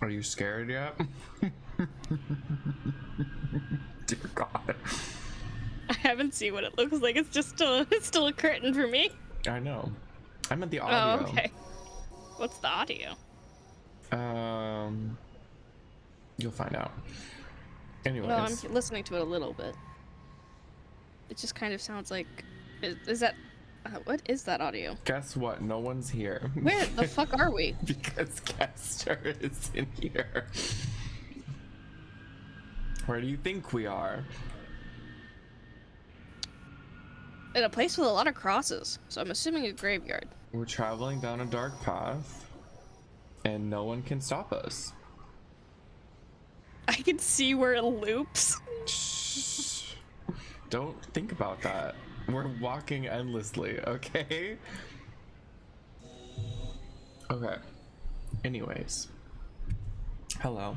Are you scared yet? Dear God. I haven't seen what it looks like. It's still a curtain for me. I know. I meant the Oh, audio. okay. What's the audio? You'll find out. Anyways. Well, I'm listening to it a little bit. It just kind of sounds like... Is that... what is that audio? Guess what? No one's here. Where the fuck are we? Because Qestir is in here. Where do you think we are? In a place with a lot of crosses, so I'm assuming a graveyard. We're traveling down a dark path, and no one can stop us. I can see where it loops. Shh. Don't think about that. We're walking endlessly, okay? Okay. Anyways. Hello.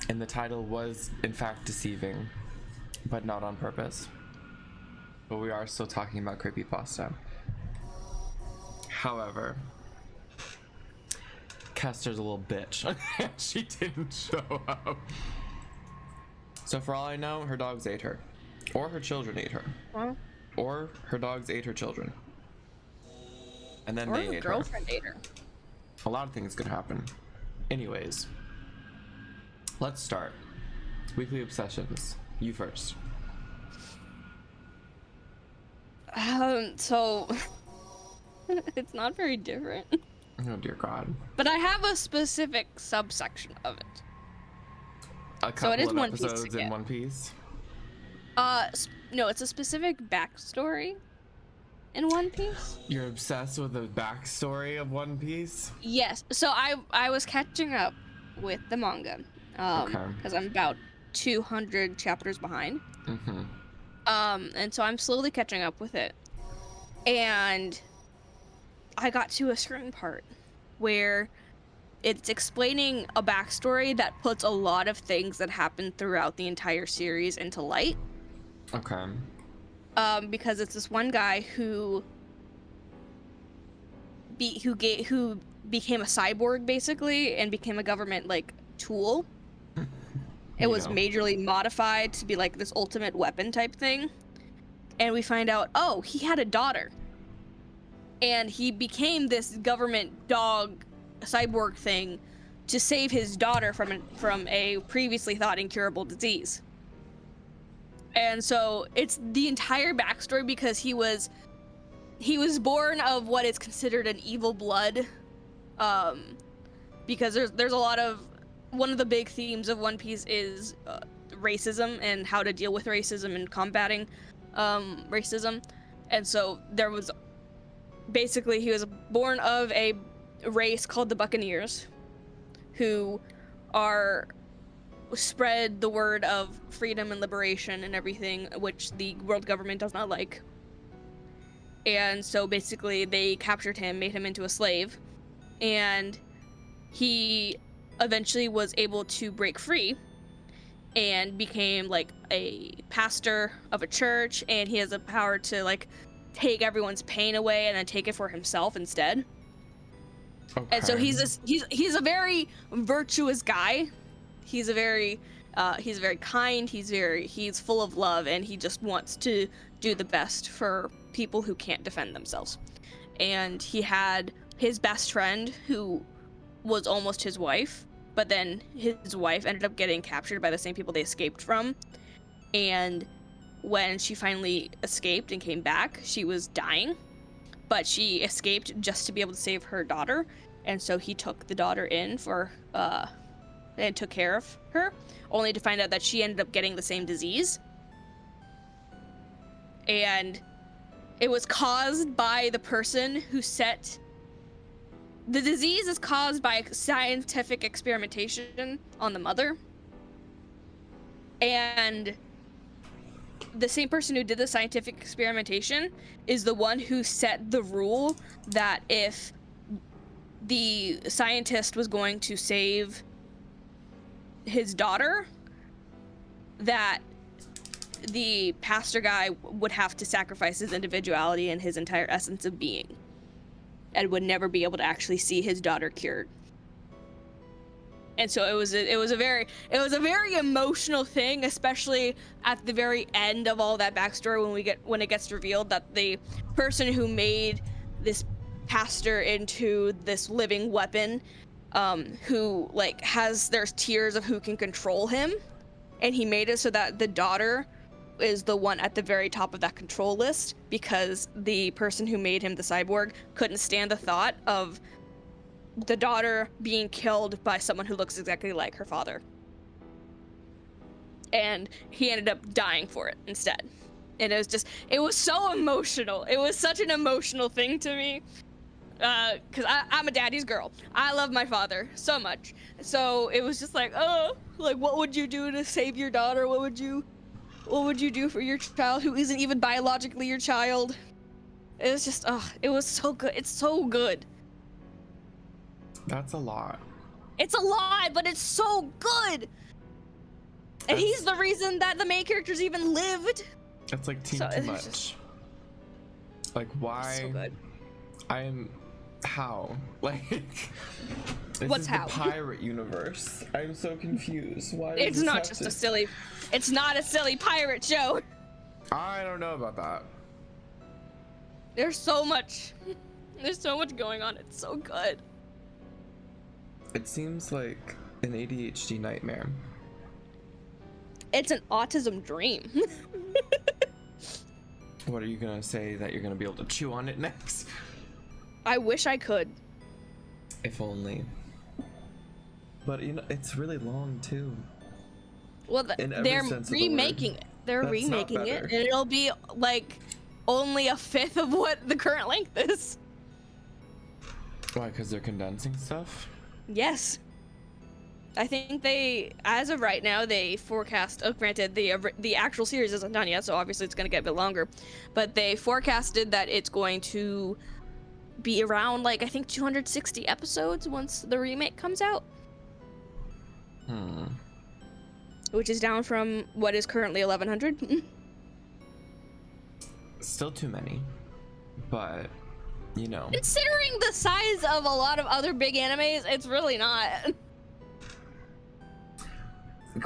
And the title was, in fact, deceiving, but not on purpose. But we are still talking about creepypasta. However, Qestir's a little bitch. She didn't show up. So for all I know, her dogs ate her. Or her children ate her. Well, Or her dogs ate her children. And then or they her ate her. girlfriend ate her. A lot of things could happen. Anyways, let's start. Weekly obsessions. You first. So it's not very different. Oh dear God. But I have a specific subsection of it. A couple it is of One Piece episodes in again. One Piece. No, it's a specific backstory in One Piece. You're obsessed with the backstory of One Piece? Yes. So I was catching up with the manga. Okay. Because I'm about 200 chapters behind. Mm-hmm. And so I'm slowly catching up with it. And I got to a certain part where it's explaining a backstory that puts a lot of things that happen throughout the entire series into light. Okay. Because it's this one guy who became a cyborg basically and became a government like tool. It was majorly modified to be like this ultimate weapon type thing. And we find out, oh, he had a daughter. And he became this government dog cyborg thing to save his daughter from a previously thought incurable disease. And so it's the entire backstory because he was born of what is considered an evil blood. Because there's a lot of, one of the big themes of One Piece is racism and how to deal with racism and combating racism. And so there was, basically he was born of a race called the Buccaneers, who spread the word of freedom and liberation and everything, which the world government does not like. And so basically they captured him, made him into a slave, and he eventually was able to break free and became like a pastor of a church, and he has the power to like take everyone's pain away and then take it for himself instead. Okay. And so he's a very virtuous guy. He's very kind, he's full of love, and he just wants to do the best for people who can't defend themselves. And he had his best friend who was almost his wife, but then his wife ended up getting captured by the same people they escaped from. And when she finally escaped and came back, she was dying, but she escaped just to be able to save her daughter. And so he took the daughter in and took care of her, only to find out that she ended up getting the same disease. And it was caused by the person who the disease is caused by scientific experimentation on the mother. And the same person who did the scientific experimentation is the one who set the rule that if the scientist was going to save his daughter, that the pastor guy would have to sacrifice his individuality and his entire essence of being, and would never be able to actually see his daughter cured. And so it was a very emotional thing, especially at the very end of all that backstory when it gets revealed that the person who made this pastor into this living weapon, who like there's tiers of who can control him, and he made it so that the daughter is the one at the very top of that control list, because the person who made him the cyborg couldn't stand the thought of the daughter being killed by someone who looks exactly like her father. And he ended up dying for it instead. And it was so emotional. It was such an emotional thing to me. Because I'm a daddy's girl. I love my father so much. So it was just like, oh, like, what would you do to save your daughter? What would you do for your child who isn't even biologically your child? It was just, it was so good. It's so good. That's a lot. It's a lot, but it's so good. And he's the reason that the main characters even lived. It's like too much. Just, like, why? So good. How? Like, this What's is how? the pirate universe. I'm so confused. Why? It's not just it's not a silly pirate show. I don't know about that. There's so much going on. It's so good. It seems like an ADHD nightmare. It's an autism dream. What are you gonna say, that you're gonna be able to chew on it next? I wish I could. If only. But you know, it's really long too. Well, they're remaking it. They're remaking it, and it'll be like only a fifth of what the current length is. Why? Because they're condensing stuff? Yes. I think as of right now, they forecast, granted, the actual series isn't done yet, so obviously it's going to get a bit longer, but they forecasted that it's going to be around, like, I think 260 episodes once the remake comes out. Which is down from what is currently 1,100. Still too many, but, you know. Considering the size of a lot of other big animes, it's really not.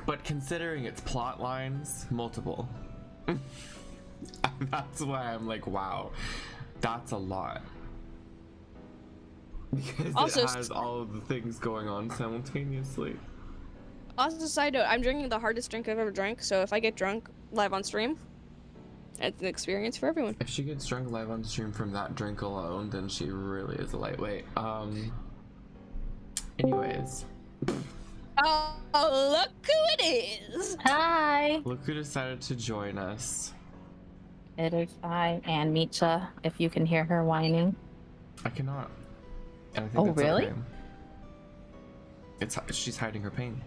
But considering its plot lines, multiple. That's why I'm like, wow, that's a lot. Because also, it has all of the things going on simultaneously. Also, side note, I'm drinking the hardest drink I've ever drank, so if I get drunk live on stream, it's an experience for everyone. If she gets drunk live on stream from that drink alone, then she really is a lightweight. Anyways. Oh, look who it is! Hi! Look who decided to join us. It is I, and Micha, if you can hear her whining. I cannot. And I think that's really? Okay. She's hiding her pain.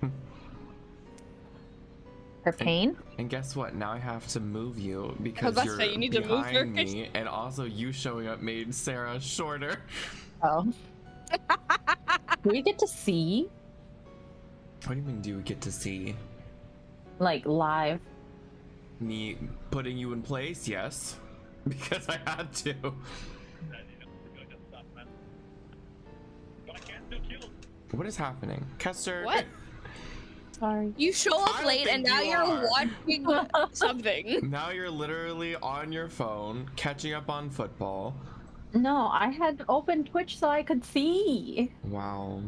Her pain? And guess what? Now I have to move you because you're behind me, and also you showing up made Sarah shorter. Oh. Do we get to see? What do you mean, do we get to see? Like, live? Me putting you in place? Yes. Because I had to. What is happening? Qestir? What? Sorry. You show up late and now you're watching something. Now you're literally on your phone, catching up on football. No, I had opened Twitch so I could see. Wow.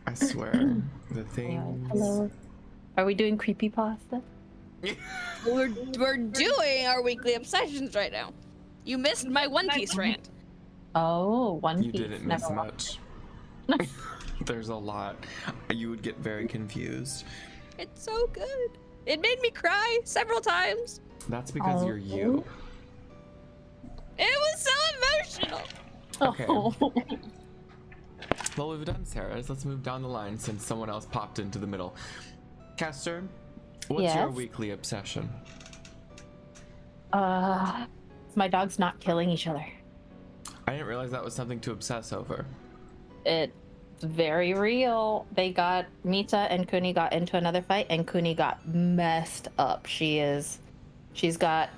I swear, the things. Hello. Are we doing creepypasta? We're doing our weekly obsessions right now. You missed my One Piece rant. Oh, One Piece. You didn't miss much. There's a lot. You would get very confused. It's so good. It made me cry several times. That's because you're you. It was so emotional. Okay. Oh. Well, we've done Sarah's. Let's move down the line since someone else popped into the middle. Qestir, what's your weekly obsession? My dog's not killing each other. I didn't realize that was something to obsess over. It's very real. Mita and Kuni got into another fight, and Kuni got messed up. She's got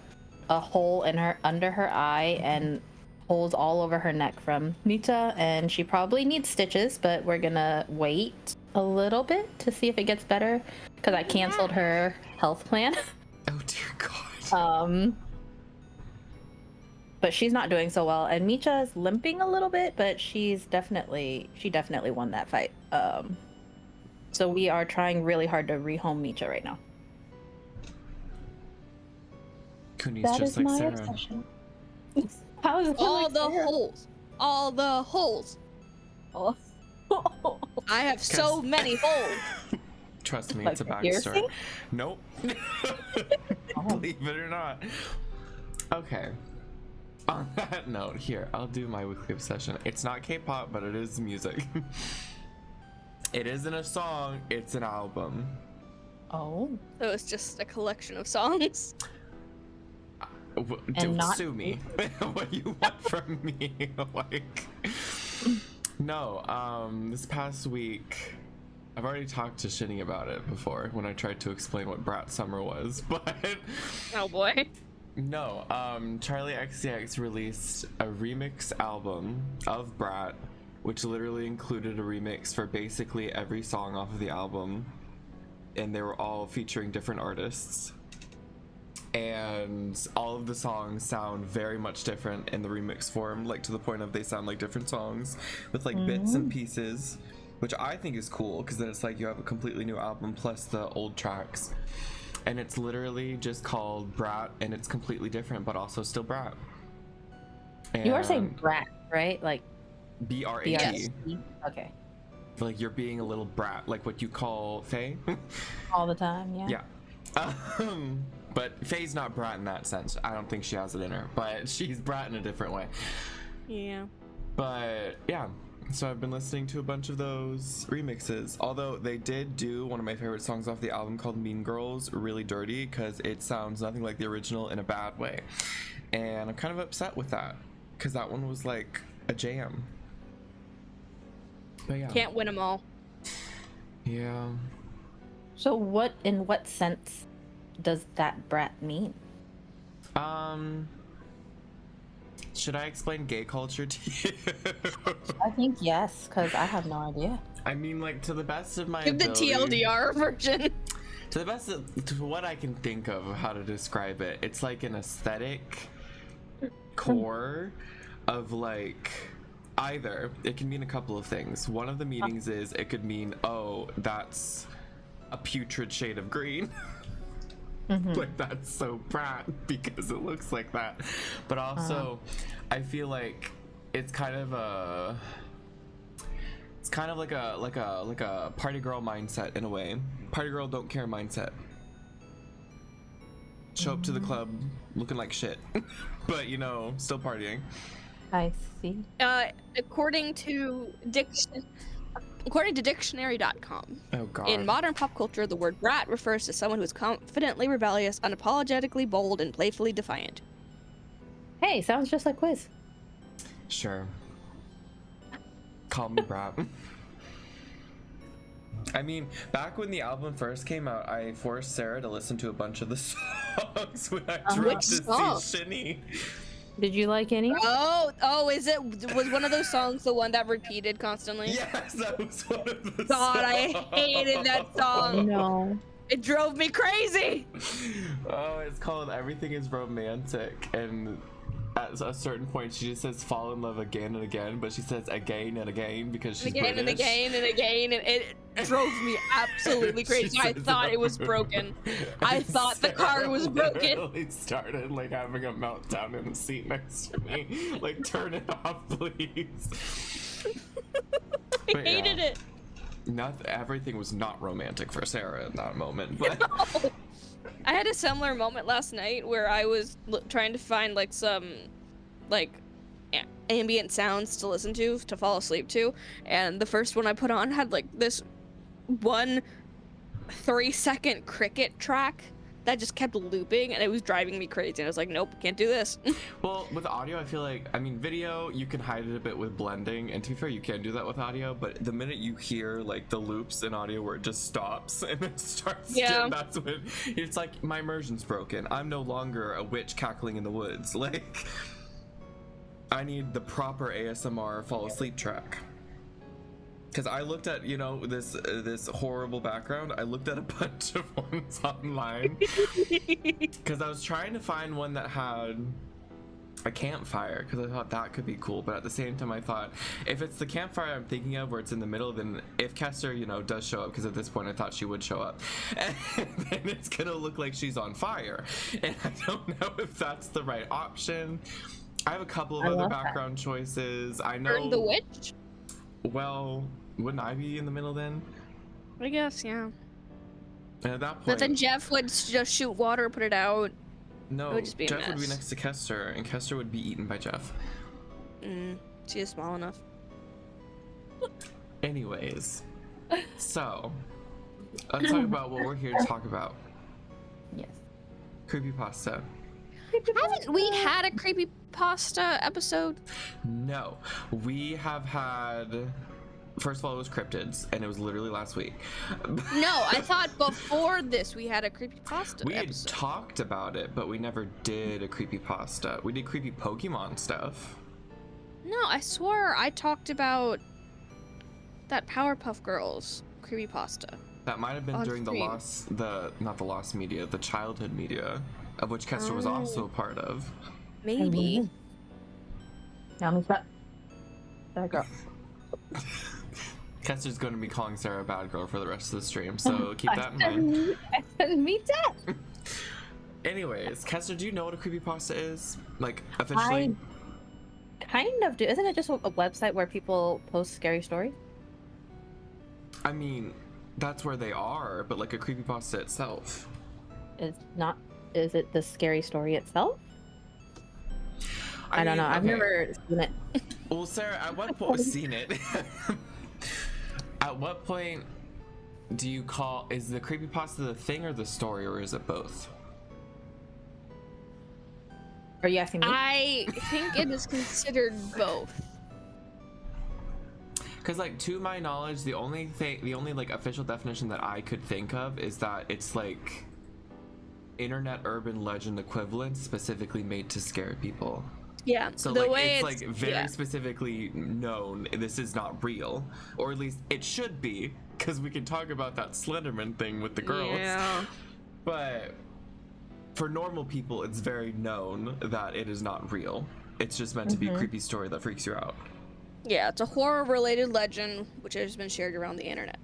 a hole under her eye and holes all over her neck from Mita, and she probably needs stitches, but we're gonna wait a little bit to see if it gets better because I canceled her health plan. Oh dear God. But she's not doing so well, and Micha is limping a little bit, but she definitely won that fight. So we are trying really hard to rehome Micha right now. Kuni's That just is like my Sarah. obsession. How is that All like the Sarah? holes. All the holes. Oh. I have so many holes. Trust me, Like it's a a backstory. piercing? Nope. Believe it or not. Okay. On that note, here, I'll do my weekly obsession. It's not K-pop, but it is music. It isn't a song, it's an album. Oh. So it's just a collection of songs. Sue me. What do you want from me? Like, no, this past week, I've already talked to Shinny about it before when I tried to explain what Brat Summer was, but Oh boy. no, Charlie XCX released a remix album of Brat, which literally included a remix for basically every song off of the album, and they were all featuring different artists. And all of the songs sound very much different in the remix form, like to the point of they sound like different songs with like bits and pieces, which I think is cool because then it's like you have a completely new album plus the old tracks. And it's literally just called Brat, and it's completely different, but also still Brat. You are saying And brat, right? Like B-R-A-T. Yes. Okay. Like you're being a little brat, like what you call Faye. All the time, yeah. Yeah. But Faye's not brat in that sense. I don't think she has it in her, but she's brat in a different way. Yeah. But yeah, so I've been listening to a bunch of those remixes. Although they did do one of my favorite songs off the album called Mean Girls really dirty because it sounds nothing like the original in a bad way. And I'm kind of upset with that because that one was like a jam. But yeah. Can't win them all. Yeah. So in what sense does that brat mean? Should I explain gay culture to you? I think yes, because I have no idea. I mean, like, to the best of my Give the ability, TLDR version. to the best of to what I can think of how to describe it, it's like an aesthetic core of like either it can mean a couple of things. One of the meanings is it could mean, oh, that's a putrid shade of green. Like that's so brat because it looks like that. But also I feel like it's kind of like a party girl mindset in a way. Party girl don't care mindset. Show up to the club looking like shit. But you know, still partying. I see. According to dictionary.com, Oh god. in modern pop culture, the word brat refers to someone who is confidently rebellious, unapologetically bold, and playfully defiant. Hey, sounds just like Quiz. Sure. Call me brat. I mean, back when the album first came out, I forced Sarah to listen to a bunch of the songs when I drove Which to song? see Shinny. Did you like any? Was one of those songs the one that repeated constantly? Yes, that was one of the God, I hated that song. No. It drove me crazy. Oh, it's called Everything is Romantic, and at a certain point she just says fall in love again and again, but she says again and again because she's Again British. and again and again, and it drove me absolutely crazy. She I says thought it was broken. I thought the car was broken. Literally started like having a meltdown in the seat next to me. Like, turn it off, please. I hated it. Everything was not romantic for Sarah in that moment, but No. I had a similar moment last night where I was trying to find like some ambient sounds to listen to fall asleep to, and the first one I put on had like this 1 3-second cricket track that just kept looping, and it was driving me crazy. And I was like, nope, can't do this. well, with audio, I feel like, I mean, video, you can hide it a bit with blending, and to be fair, you can do that with audio, but the minute you hear, like, the loops in audio where it just stops and then starts again, that's when it's like, my immersion's broken. I'm no longer a witch cackling in the woods. Like, I need the proper ASMR fall asleep track. because I looked at, you know, this horrible background. I looked at a bunch of ones online because I was trying to find one that had a campfire, because I thought that could be cool. But at the same time, I thought if it's the campfire I'm thinking of where it's in the middle, then if Qestir, you know, does show up, because at this point I thought she would show up, and then it's gonna look like she's on fire, and I don't know if that's the right option. I have a couple of other background choices. I know. Burn the witch? Well, wouldn't I be in the middle then? I guess, yeah. And at that point, But then Jeff would just shoot water, put it out. no, it would just be a Jeff would be mess. next to Qestir, and Qestir would be eaten by Jeff. She is small enough. Anyways, so let's talk about what we're here to talk about. Yes. Creepypasta. Haven't we had a creepypasta episode? No, we have had. First of all, it was cryptids, and it was literally last week. No, I thought before this we had a creepypasta We had episode. talked about it, but we never did a creepypasta. We did creepy Pokemon stuff. No, I swore I talked about that Powerpuff Girls creepypasta. That might have been On during stream. not the lost media, the childhood media, of which Qestir was also a part of. Maybe. Now who's that? That girl. Qestir's going to be calling Sarah a bad girl for the rest of the stream, so keep that in mind. I didn't mean that. Anyways, Qestir, do you know what a creepypasta is? Like, officially? I kind of do. Isn't it just a website where people post scary stories? I mean, that's where they are, but like a creepypasta itself. It's not. Is it the scary story itself? I don't mean, know. I've okay. never seen it. Well, Sarah, at what point seen it? At what point do you call, is the creepypasta the thing or the story, or is it both? Are you asking me? I think it is considered both. Because, like, to my knowledge, the only like official definition that I could think of is that it's like internet urban legend equivalent, specifically made to scare people. Yeah. So the like way it's like very yeah. specifically known this is not real, or at least it should be, because we can talk about that Slenderman thing with the girls. Yeah. But for normal people, it's very known that it is not real. It's just meant to be a creepy story that freaks you out. Yeah, it's a horror-related legend which has been shared around the internet.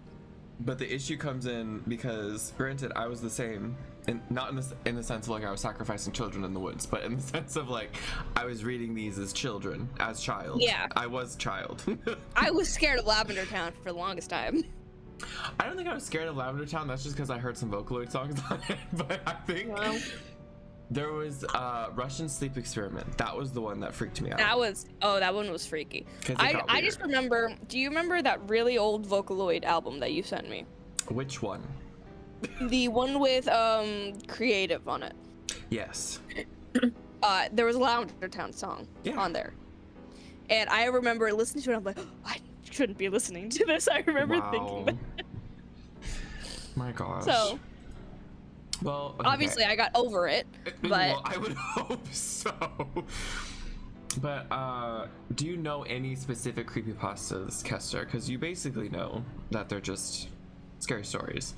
But the issue comes in because, granted, I was the same, and not in the sense of like I was sacrificing children in the woods, but in the sense of like I was reading these as child. Yeah. I was child. I was scared of Lavender Town for the longest time. I don't think I was scared of Lavender Town. That's just because I heard some Vocaloid songs on it. But I think there was Russian Sleep Experiment. That was the one that freaked me out. That one was freaky. 'Cause it got I just weird. remember, do you remember that really old Vocaloid album that you sent me? Which one? The one with Creative on it. Yes. There was a Lavender Town song Yeah. on there. And I remember listening to it, I'm like, oh, I shouldn't be listening to this. I remember thinking that. My gosh. So, well, okay. obviously I got over it, but Well, I would hope so. But do you know any specific creepypastas, Qestir? Because you basically know that they're just scary stories.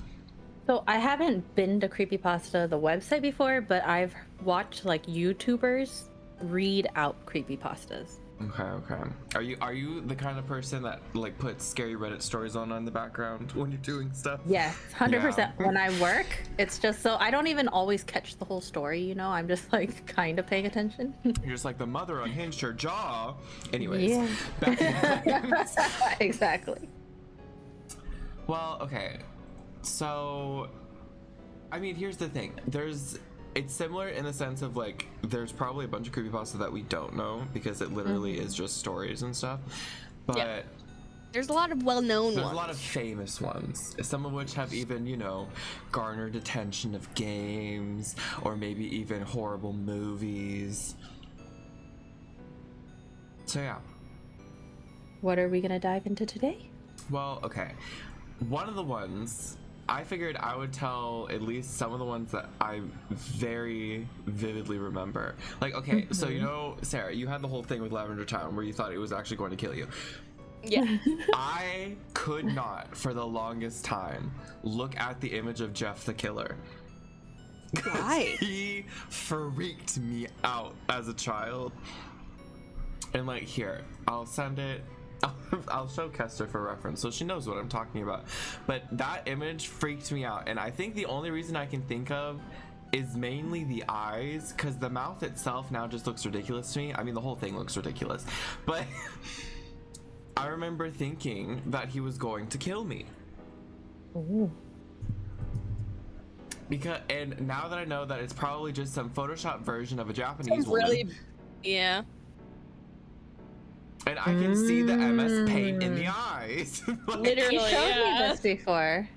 So I haven't been to Creepypasta, the website, before, but I've watched like YouTubers read out creepypastas. Okay. Are you the kind of person that like puts scary Reddit stories on in the background when you're doing stuff? Yes, 100%. When I work, it's just so I don't even always catch the whole story, you know? I'm just like kind of paying attention. You're just like the mother unhinged her jaw. Anyways. Yeah. Back to Exactly. Well, okay. So, I mean, here's the thing. It's similar in the sense of like, there's probably a bunch of creepypasta that we don't know because it literally is just stories and stuff. But Yeah. There's a lot of well-known there's ones. a lot of famous ones, some of which have even, you know, garnered attention of games or maybe even horrible movies. So yeah. What are we going to dive into today? Well, okay. One of the ones, I figured I would tell at least some of the ones that I very vividly remember. Like, okay, so you know, Sarah, you had the whole thing with Lavender Town where you thought it was actually going to kill you. Yeah. I could not, for the longest time, look at the image of Jeff the Killer. Why? He freaked me out as a child. And like, here, I'll send it. I'll show Qestir for reference so she knows what I'm talking about. But that image freaked me out, and I think the only reason I can think of is mainly the eyes, because the mouth itself now just looks ridiculous to me. I mean, the whole thing looks ridiculous, but I remember thinking that he was going to kill me. Ooh. Because, and now that I know that it's probably just some Photoshop version of a Japanese Really? woman, Yeah. and I can see the MS paint in the eyes. Like, Literally. You showed me Yeah. this before.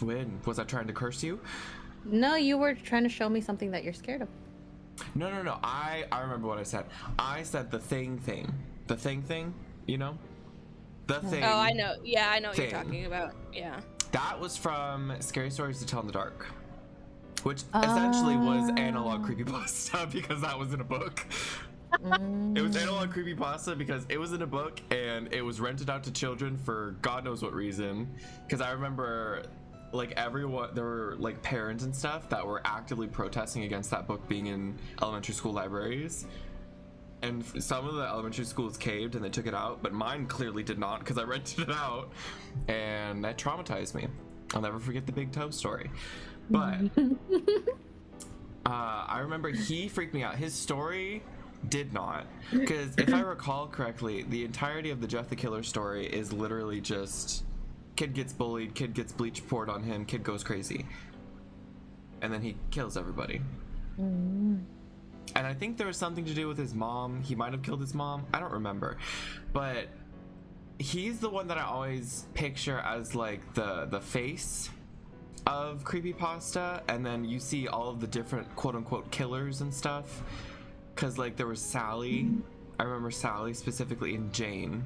when was I trying to curse you? No, you were trying to show me something that you're scared of. No. I remember what I said. I said the thing. The thing, you know? The thing. Oh, I know. Yeah, I know what you're Thing. talking about. Yeah. That was from Scary Stories to Tell in the Dark, which essentially was analog creepypasta because that was in a book. It was analog creepypasta because it was in a book and it was rented out to children for God knows what reason. Because I remember, like, everyone, there were like parents and stuff that were actively protesting against that book being in elementary school libraries. And some of the elementary schools caved and they took it out, but mine clearly did not because I rented it out, and that traumatized me. I'll never forget the big toe story. But I remember he freaked me out. His story did not, because if I recall correctly, the entirety of the Jeff the Killer story is literally just kid gets bullied, kid gets bleach poured on him, kid goes crazy, and then he kills everybody. And I think there was something to do with his mom. He might have killed his mom. I don't remember. But he's the one that I always picture as like the face of creepypasta. And then you see all of the different quote unquote killers and stuff. Because like there was Sally. I remember Sally specifically, and Jane.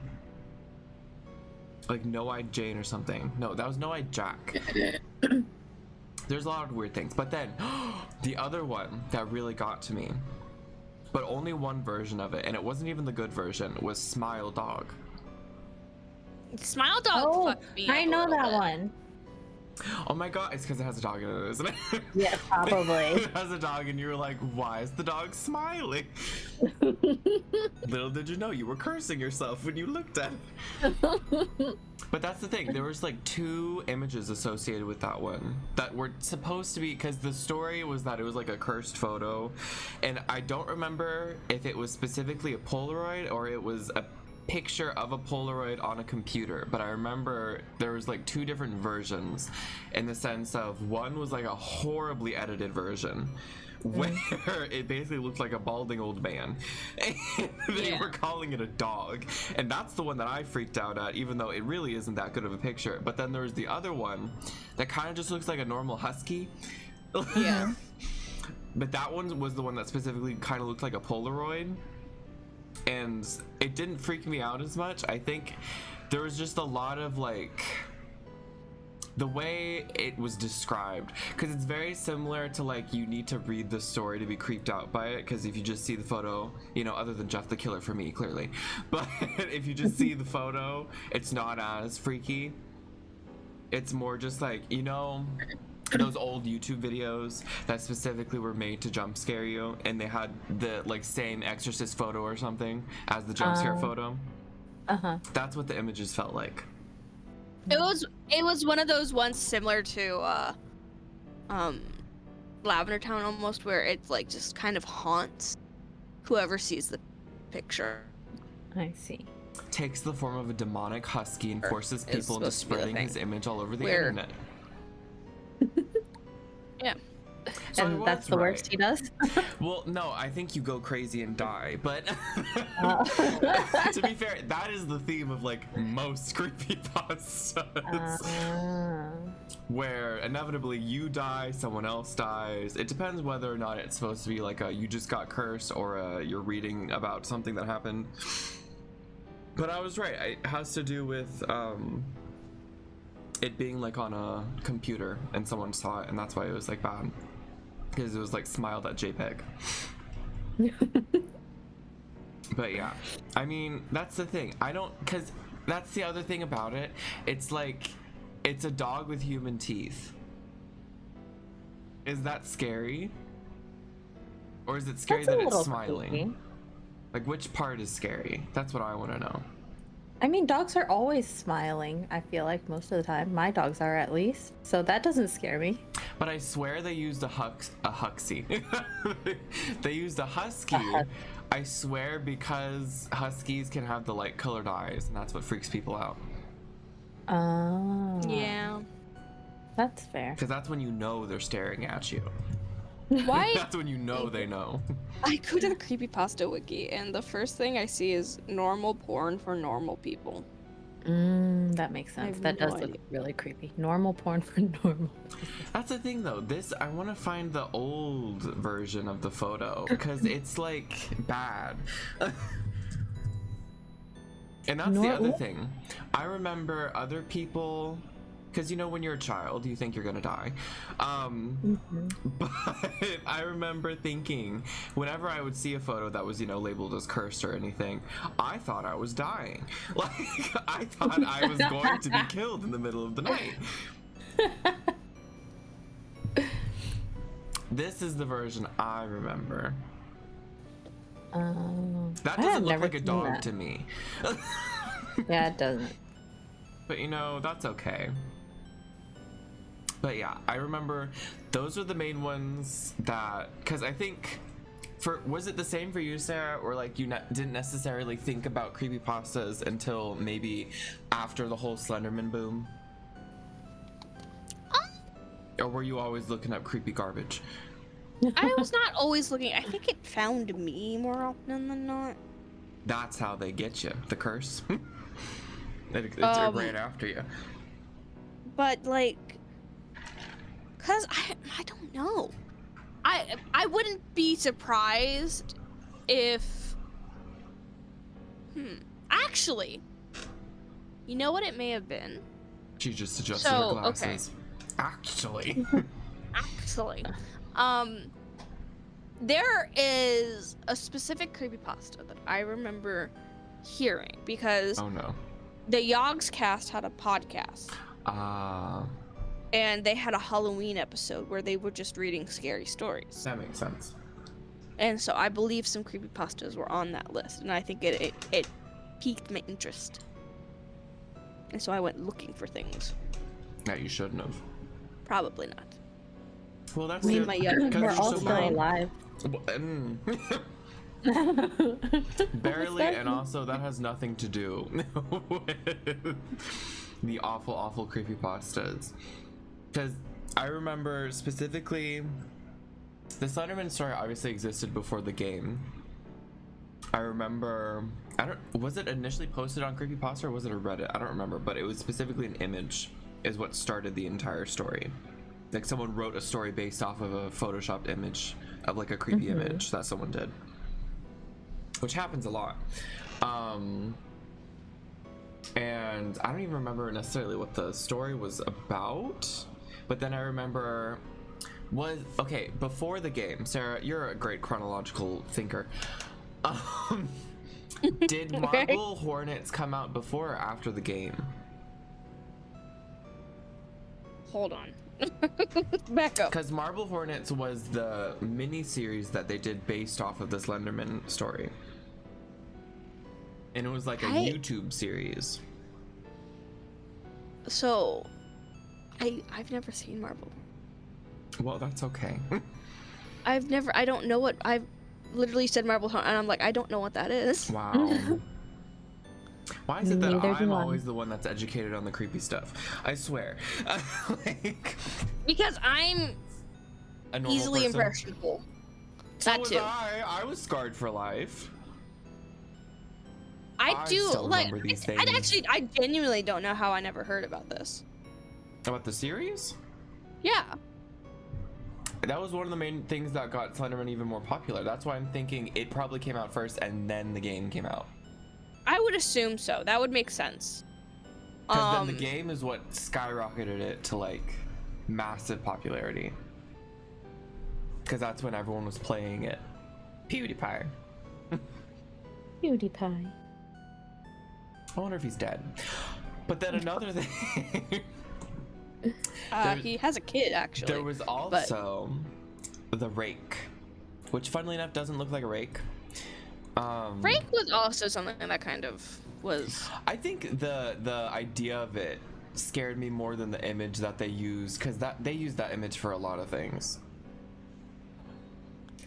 Like No-Eyed Jane or something. No, that was No-Eyed Jack. There's a lot of weird things. But then the other one that really got to me, but only one version of it, and it wasn't even the good version, was Smile Dog. Smile Dog Oh, fucked me I up a know little that bit. one. Oh my god, it's because it has a dog in it, isn't it? Yeah, probably. It has a dog, and you were like, why is the dog smiling? Little did you know you were cursing yourself when you looked at it. But that's the thing, there was like 2 images associated with that one that were supposed to be, because the story was that it was like a cursed photo, and I don't remember if it was specifically a Polaroid or it was a picture of a Polaroid on a computer, but I remember there was like 2 different versions, in the sense of one was like a horribly edited version where it basically looked like a balding old man, and they were calling it a dog, and that's the one that I freaked out at, even though it really isn't that good of a picture. But then there was the other one that kind of just looks like a normal husky. Yeah. But that one was the one that specifically kind of looked like a Polaroid, and it didn't freak me out as much. I think there was just a lot of like the way it was described, because it's very similar to like you need to read the story to be creeped out by it, because if you just see the photo, you know, other than Jeff the Killer for me clearly, but if you just see the photo, it's not as freaky. It's more just like, you know, those old YouTube videos that specifically were made to jump scare you, and they had the like same Exorcist photo or something as the jump scare photo. That's what the images felt like. It was one of those ones similar to Lavender Town almost, where it's like just kind of haunts whoever sees the picture. I see. Takes the form of a demonic husky and forces It's people into supposed to be the spreading thing. his image all over the Where- internet. Yeah. So I And was that's the worst right. he does? Well, no, I think you go crazy and die, but to be fair, that is the theme of like most creepypastas, where inevitably you die, someone else dies. It depends whether or not it's supposed to be like a you just got cursed or you're reading about something that happened. But I was right, it has to do with it being like on a computer and someone saw it, and that's why it was like bad, because it was like smile.jpg. But yeah, I mean, that's the thing. I don't, because that's the other thing about it. It's like, it's a dog with human teeth. Is that scary? Or is it scary That's a that it's little smiling? creepy. Like, which part is scary? That's what I want to know. I mean, dogs are always smiling, I feel like most of the time. My dogs are, at least. So that doesn't scare me. But I swear they used a huxie. They used a husky. I swear, because huskies can have the light colored eyes, and that's what freaks people out. Oh. Yeah. That's fair. Because that's when you know they're staring at you. Why? That's when you know they know. I go to the creepypasta wiki, and the first thing I see is normal porn for normal people. That makes I sense. have That no does look idea. really creepy. Normal porn for normal. That's the thing, though. I want to find the old version of the photo, because it's like bad. And that's the other thing. I remember other people, because you know, when you're a child, you think you're gonna die. But I remember thinking, whenever I would see a photo that was, you know, labeled as cursed or anything, I thought I was dying. Like, I thought I was going to be killed in the middle of the night. This is the version I remember. That I have doesn't look never like a seen dog that. to me. Yeah, it doesn't. But you know, that's okay. But yeah, I remember those are the main ones that, because I think, was it the same for you, Sarah, or like you didn't necessarily think about creepypastas until maybe after the whole Slenderman boom? Or were you always looking up creepy garbage? I was not always looking. I think it found me more often than not. That's how they get you, the curse. it ran after you. But like, cause I don't know. I wouldn't be surprised if. Actually, you know what it may have been? She just adjusted So, her okay. glasses. Actually. Actually, there is a specific creepypasta that I remember hearing because Oh no. the Yogs cast had a podcast and they had a Halloween episode where they were just reading scary stories. That makes sense. And so I believe some creepypastas were on that list, and I think it piqued my interest. And so I went looking for things. That you shouldn't have. Probably not. Well, that's Me it. and my young- Because We're you're all so still young. alive. Barely, and also that has nothing to do with the awful creepypastas. Because I remember specifically, the Slenderman story obviously existed before the game. I remember, was it initially posted on Creepypasta or was it a Reddit? I don't remember, but it was specifically an image is what started the entire story. Like someone wrote a story based off of a photoshopped image of like a creepy image that someone did, which happens a lot. And I don't even remember necessarily what the story was about, but then I remember before the game. Sarah, you're a great chronological thinker. Did Marble Hornets come out before or after the game? Hold on. Back up. Because Marble Hornets was the mini series that they did based off of the Slenderman story, and it was like a YouTube series. So, I've never seen Marble. Well, that's okay. I don't know what I've literally said Marble Hornet, and I'm like, I don't know what that is. Wow. Why is it that Neither I'm do I. always the one that's educated on the creepy stuff? I swear. Like, Because I'm a normal easily person. impressionable. So That was too. I was scarred for life. I I do still like. remember these I genuinely don't know how I never heard about this. About the series? Yeah. That was one of the main things that got Slenderman even more popular. That's why I'm thinking it probably came out first and then the game came out. I would assume so. That would make sense. Because then the game is what skyrocketed it to like massive popularity. Because that's when everyone was playing it. PewDiePie. PewDiePie. I wonder if he's dead. But then another thing. He has a kid, actually. There was also the rake, which funnily enough doesn't look like a rake. Rake was also something that kind of was. I think the idea of it scared me more than the image that they used, because they use that image for a lot of things.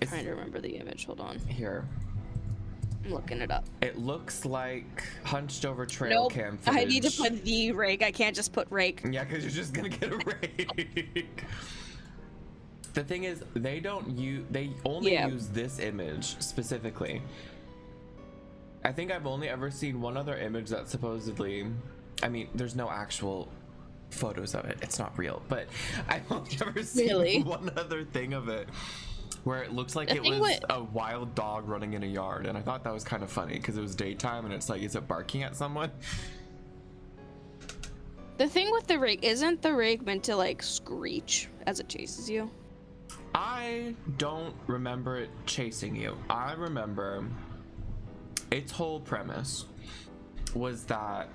I'm trying to remember the image. Hold on. Here. I'm looking it up. It looks like hunched over trail cam footage. I need to put the rake. I can't just put rake. Yeah, because you're just gonna get a rake. The thing is, they only use this image specifically. I think I've only ever seen one other image that supposedly, I mean, there's no actual photos of it. It's not real, but I've only ever seen one other thing of it where it looks like it was a wild dog running in a yard, and I thought that was kind of funny because it was daytime and it's like, is it barking at someone? The thing with the rake, isn't the rake meant to like screech as it chases you? I don't remember it chasing you. I remember its whole premise was that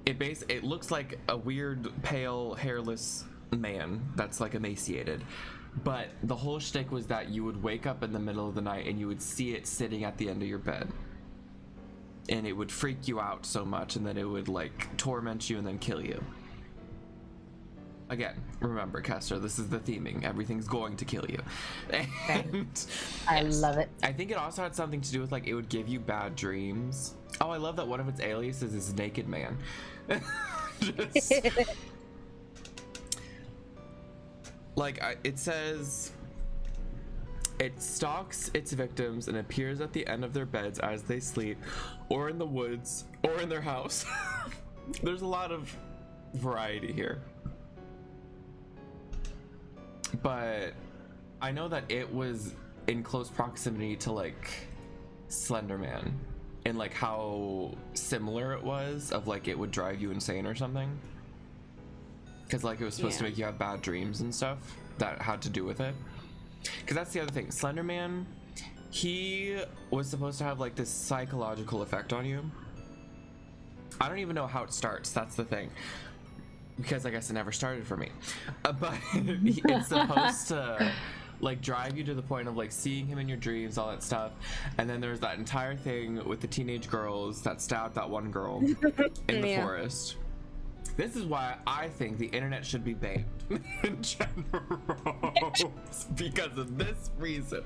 it looks like a weird, pale, hairless man that's like emaciated. But the whole shtick was that you would wake up in the middle of the night and you would see it sitting at the end of your bed. And it would freak you out so much, and then it would like torment you and then kill you. Again, remember, Qestir, this is the theming. Everything's going to kill you. And I love it. I think it also had something to do with like it would give you bad dreams. Oh, I love that one of its aliases is Naked Man. It says it stalks its victims and appears at the end of their beds as they sleep, or in the woods, or in their house. There's a lot of variety here. But I know that it was in close proximity to like Slender Man, and like how similar it was of like it would drive you insane or something. Because like it was supposed to make you have bad dreams and stuff that had to do with it. Because that's the other thing. Slender Man, he was supposed to have like this psychological effect on you. I don't even know how it starts. That's the thing. Because I guess it never started for me. But it's supposed to like drive you to the point of like seeing him in your dreams, all that stuff. And then there's that entire thing with the teenage girls that stabbed that one girl in the forest. This is why I think the internet should be banned in general. Because of this reason.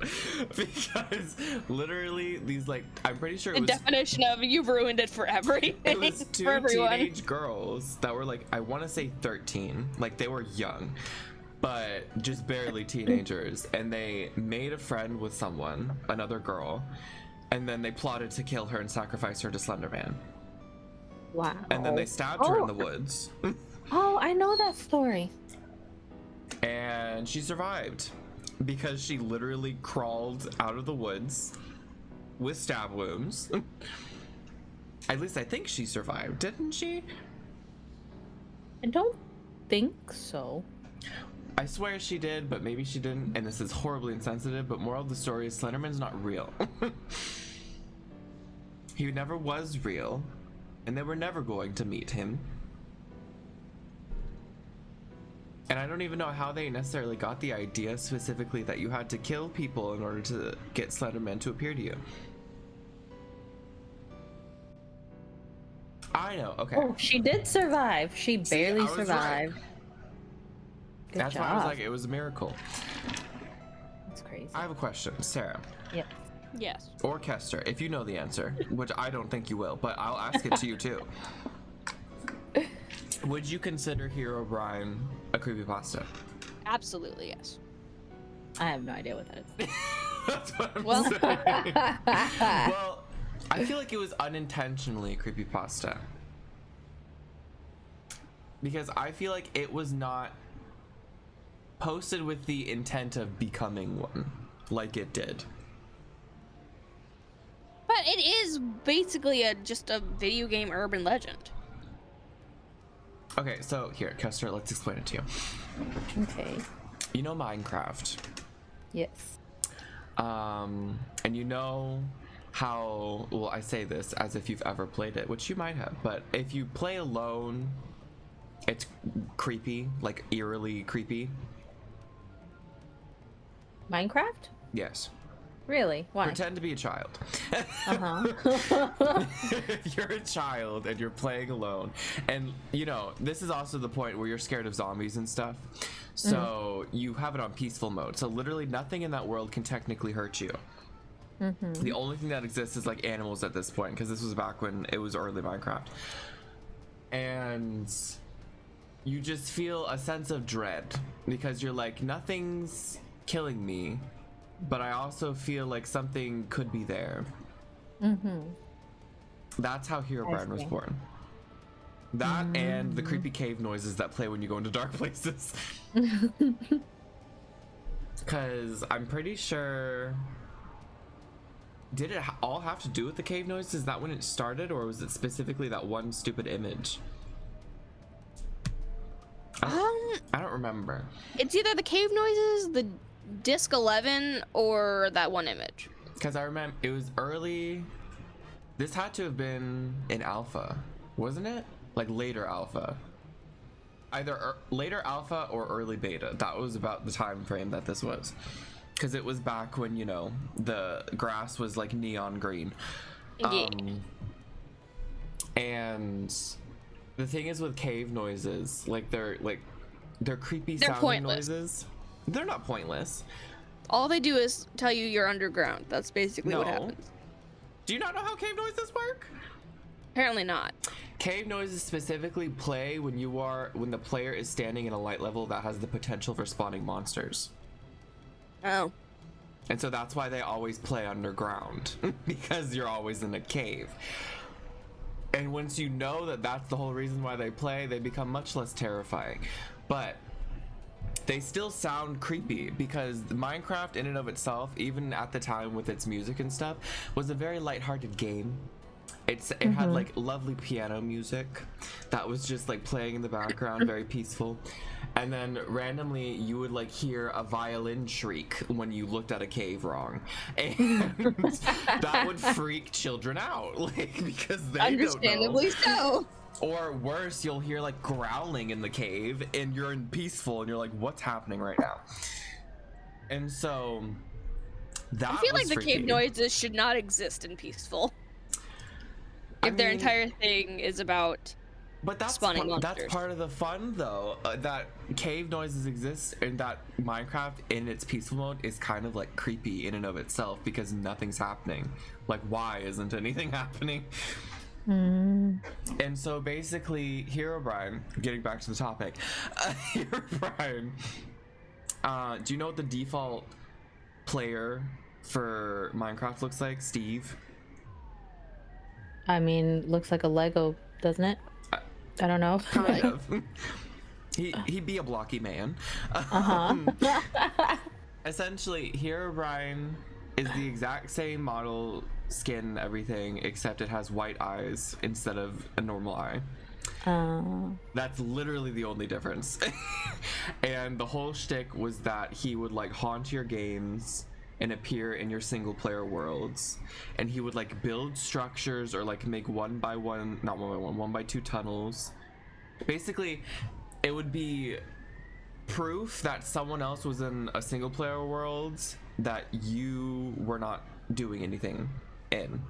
Because literally these like, I'm pretty sure it was... The definition of you've ruined it for everything. It was two teenage girls that were like, I want to say 13. Like they were young, but just barely teenagers. And they made a friend with someone, another girl. And then they plotted to kill her and sacrifice her to Slender Man. Wow. And then they stabbed her in the woods. Oh, I know that story. And she survived because she literally crawled out of the woods with stab wounds. At least I think she survived, didn't she? I don't think so. I swear she did, but maybe she didn't. And this is horribly insensitive, but moral of the story is Slenderman's not real. He never was real. And they were never going to meet him. And I don't even know how they necessarily got the idea specifically that you had to kill people in order to get Slenderman to appear to you. I know, okay. Oh, she did survive. She barely survived. Right. Good That's job. why I was like, it was a miracle. That's crazy. I have a question, Sarah. Yep. Yes. Or Qestir, if you know the answer, which I don't think you will, but I'll ask it to you too. Would you consider Hero Brian a creepypasta? Absolutely, yes. I have no idea what that is. That's what I'm saying. Well, I feel like it was unintentionally a creepypasta. Because I feel like it was not posted with the intent of becoming one, like it did. But it is basically just a video game urban legend. Okay, so here, Qestir, let's explain it to you. Okay. You know Minecraft. Yes. And you know how, well, I say this as if you've ever played it, which you might have, but if you play alone, it's creepy, like eerily creepy. Minecraft? Yes. Really? Why? Pretend to be a child. Uh-huh. If you're a child and you're playing alone, and you know, this is also the point where you're scared of zombies and stuff, so you have it on peaceful mode, so literally nothing in that world can technically hurt you. The only thing that exists is like animals at this point, because this was back when it was early Minecraft, and you just feel a sense of dread because you're like, nothing's killing me, but I also feel like something could be there. That's how Herobrine was born. That and the creepy cave noises that play when you go into dark places. Because I'm pretty sure, did it all have to do with the cave noises? Is that when it started, or was it specifically that one stupid image? I don't remember. It's either the cave noises, the disc 11, or that one image. Because I remember it was early. This had to have been in alpha, wasn't it? Like later alpha. Either later alpha or early beta. That was about the time frame that this was. Because it was back when, you know, the grass was like neon green. Yeah. And the thing is with cave noises, like they're creepy sounding pointless. noises. They're not pointless. All they do is tell you you're underground. That's basically what No. happens. Do you not know how cave noises work? Apparently not. Cave noises specifically play when the player is standing in a light level that has the potential for spawning monsters. Oh. And so that's why they always play underground, because you're always in a cave. And once you know that that's the whole reason why they play, they become much less terrifying. But they still sound creepy, because Minecraft in and of itself, even at the time with its music and stuff, was a very lighthearted game. It had like lovely piano music that was just like playing in the background, very peaceful. And then randomly you would like hear a violin shriek when you looked at a cave wrong, and that would freak children out, like, because they Understandably don't know. so. Or worse, you'll hear like growling in the cave and you're in peaceful and you're like, what's happening right now? And so that I feel like was the freaky. cave noises should not exist in peaceful. If their entire thing is about But that's spawning that's monsters. part of the fun, though. That cave noises exist, and that Minecraft in its peaceful mode is kind of like creepy in and of itself, because nothing's happening. Like, why isn't anything happening? And so basically, Herobrine, getting back to the topic, Herobrine, do you know what the default player for Minecraft looks like? Steve? I mean, looks like a Lego, doesn't it? I don't know. Kind of. He'd be a blocky man. Essentially, Herobrine is the exact same model, skin, everything, except it has white eyes instead of a normal eye. That's literally the only difference. And the whole shtick was that he would like haunt your games and appear in your single player worlds, and he would like build structures or like make one by two tunnels. Basically, it would be proof that someone else was in a single player world that you were not doing anything in.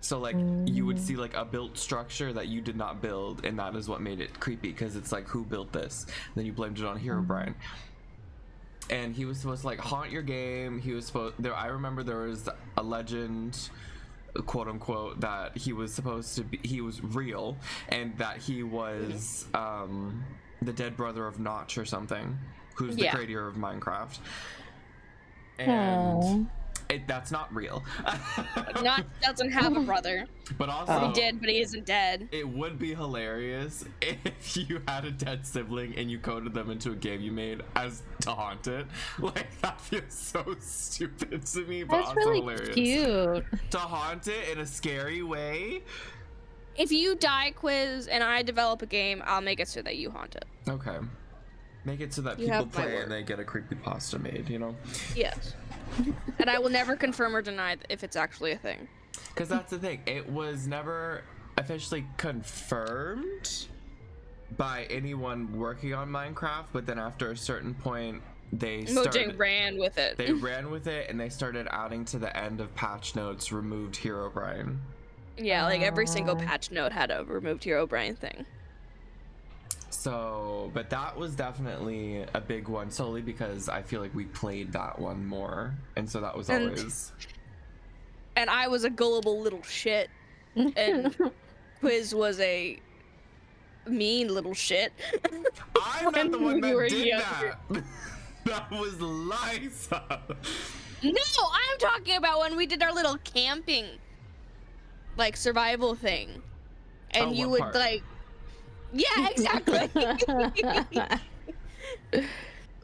So like you would see like a built structure that you did not build, and that is what made it creepy, because it's like, who built this? And then you blamed it on Herobrine. And he was supposed to like haunt your game. He was supposed I remember there was a legend, quote unquote, that he was supposed to be, he was real, and that he was the dead brother of Notch or something, who's the creator of Minecraft. And that's not real. Notch doesn't have a brother. But also, He did, but he isn't dead. it would be hilarious if you had a dead sibling and you coded them into a game you made as to haunt it. Like, that feels so stupid to me, but That's also really hilarious. cute. To haunt it in a scary way. If you die, Quiz, and I develop a game, I'll make it so that you haunt it. Okay. Make it so that You people have my play word. and they get a creepypasta made, you know? Yes. And I will never confirm or deny if it's actually a thing. Because that's the thing. It was never officially confirmed by anyone working on Minecraft, but then after a certain point, Mojang ran with it. They ran with it, and they started adding to the end of patch notes removed Herobrine. Yeah, like every single patch note had a removed Herobrine thing. So, but that was definitely a big one, solely because I feel like we played that one more, and so that was always. And I was a gullible little shit, and Quiz was a mean little shit. I'm not the one that did that. That was Liza. No, I'm talking about when we did our little camping, like, survival thing, and you would part? like, yeah, exactly.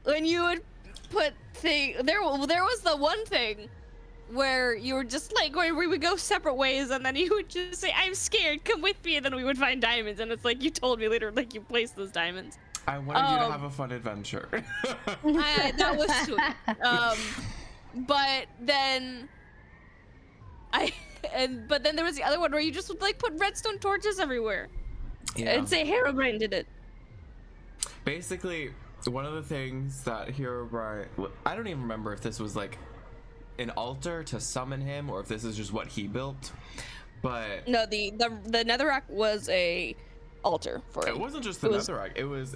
When you would put there was the one thing where you were just like, where we would go separate ways, and then you would just say, "I'm scared, come with me," and then we would find diamonds, and it's like you told me later, like you placed those diamonds. I wanted you to have a fun adventure. That was sweet. But then but then there was the other one where you just would like put redstone torches everywhere. Yeah. And say Herobrine did it. Basically, one of the things that Herobrine, I don't even remember if this was like an altar to summon him or if this is just what he built, but no, the netherrack was a altar for it. It wasn't just the netherrack. It was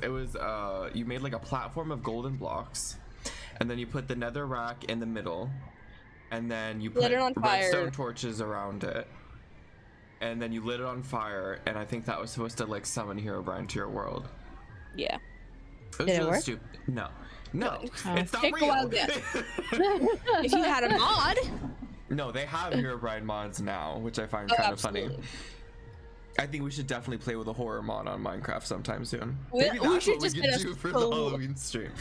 you made like a platform of golden blocks, and then you put the netherrack in the middle, and then you put redstone torches around it, and then you lit it on fire, and I think that was supposed to like summon Herobrine to your world. Yeah. It was really stupid. No, it's not Take real. A wild guess. If you had a mod. No, they have Herobrine mods now, which I find kind of funny. I think we should definitely play with a horror mod on Minecraft sometime soon. Maybe that's what we could do for the Halloween stream.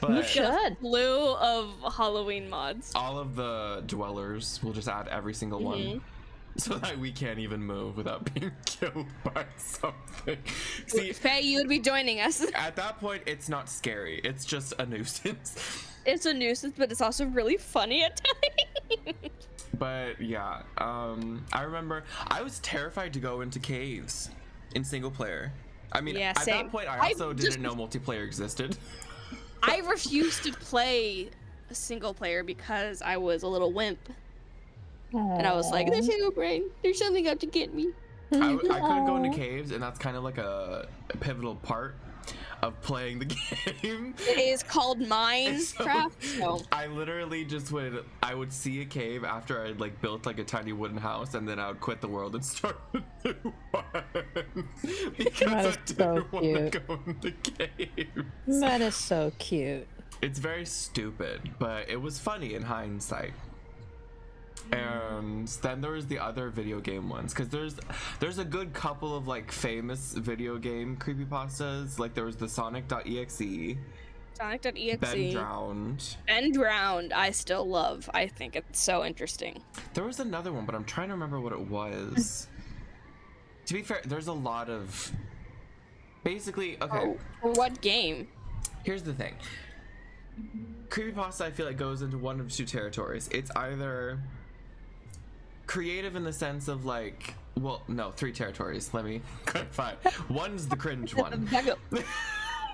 But we should. A slew of Halloween mods. All of the dwellers, we'll just add every single one, so that we can't even move without being killed by something. See, Faye, you would be joining us. At that point, it's not scary. It's just a nuisance. It's a nuisance, but it's also really funny at times. But yeah, I remember I was terrified to go into caves in single player. I mean, at that point, I also didn't know multiplayer existed. I refused to play a single player because I was a little wimp. Aww. And I was like, there's Herobrine. There's something out to get me. I couldn't go into caves, and that's kind of like a pivotal part of playing the game. It is called Minecraft. So I literally just I would see a cave after I'd like built like a tiny wooden house, and then I would quit the world and start a new one because I didn't want to go into caves. That is so cute. It's very stupid, but it was funny in hindsight. And then there was the other video game ones, because there's a good couple of like famous video game creepypastas. Like there was the Sonic.exe, Ben Drowned, I still love. I think it's so interesting. There was another one, but I'm trying to remember what it was. To be fair, there's a lot of basically okay. For what game? Here's the thing. Creepypasta, I feel like, goes into one of two territories. It's either creative in the sense of like, well, no, three territories. Let me clarify. One's the cringe one.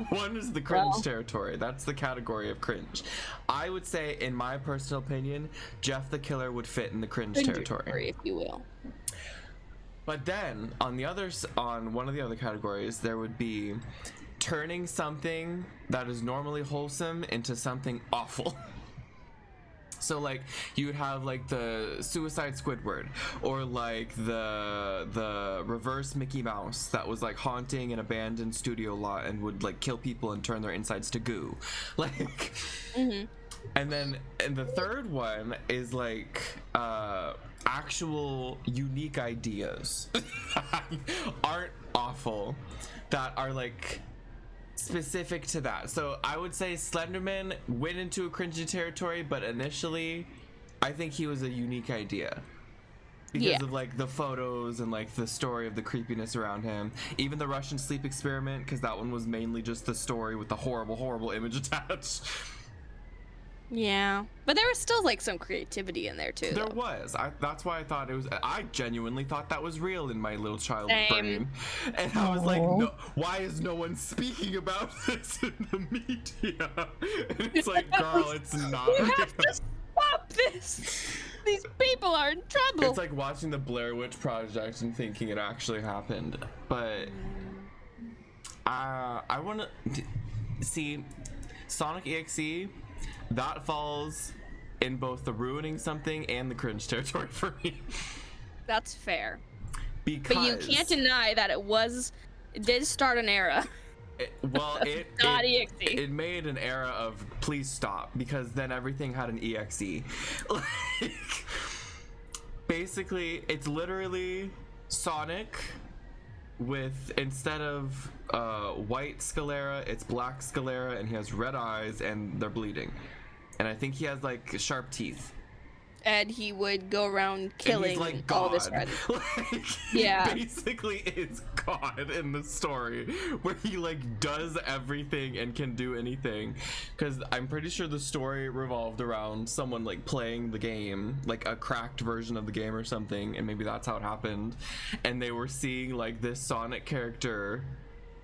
One is the cringe territory. That's the category of cringe. I would say, in my personal opinion, Jeff the Killer would fit in the cringe territory, if you will. But then on one of the other categories, there would be turning something that is normally wholesome into something awful. So like you would have like the Suicide Squidward, or like the reverse Mickey Mouse that was like haunting an abandoned studio lot and would like kill people and turn their insides to goo. Like and the third one is like actual unique ideas aren't awful, that are like specific to that. So I would say Slenderman went into a cringy territory, but initially I think he was a unique idea because of like the photos and like the story of the creepiness around him. Even the Russian sleep experiment, because that one was mainly just the story with the horrible image attached. Yeah, but there was still like some creativity in there too. There though. was. That's why I thought it was. I genuinely thought that was real in my little child Same. brain, and I was like, no, why is no one speaking about this in the media? And it's like, girl, it's not. We real. have to stop this. These people are in trouble. It's like watching the Blair Witch Project and thinking it actually happened. But I want to see Sonic EXE. That falls in both the ruining something and the cringe territory for me. That's fair. Because But you can't deny that it did start an era. it .exe. it made an era of please stop, because then everything had an exe. Like, basically, it's literally Sonic with, instead of white sclera, it's black sclera, and he has red eyes and they're bleeding. And I think he has like sharp teeth. And he would go around And killing he's like all God. this red. Like, Yeah. he basically is God in the story, where he like does everything and can do anything. Because I'm pretty sure the story revolved around someone like playing the game, like a cracked version of the game or something, and maybe that's how it happened. And they were seeing like this Sonic character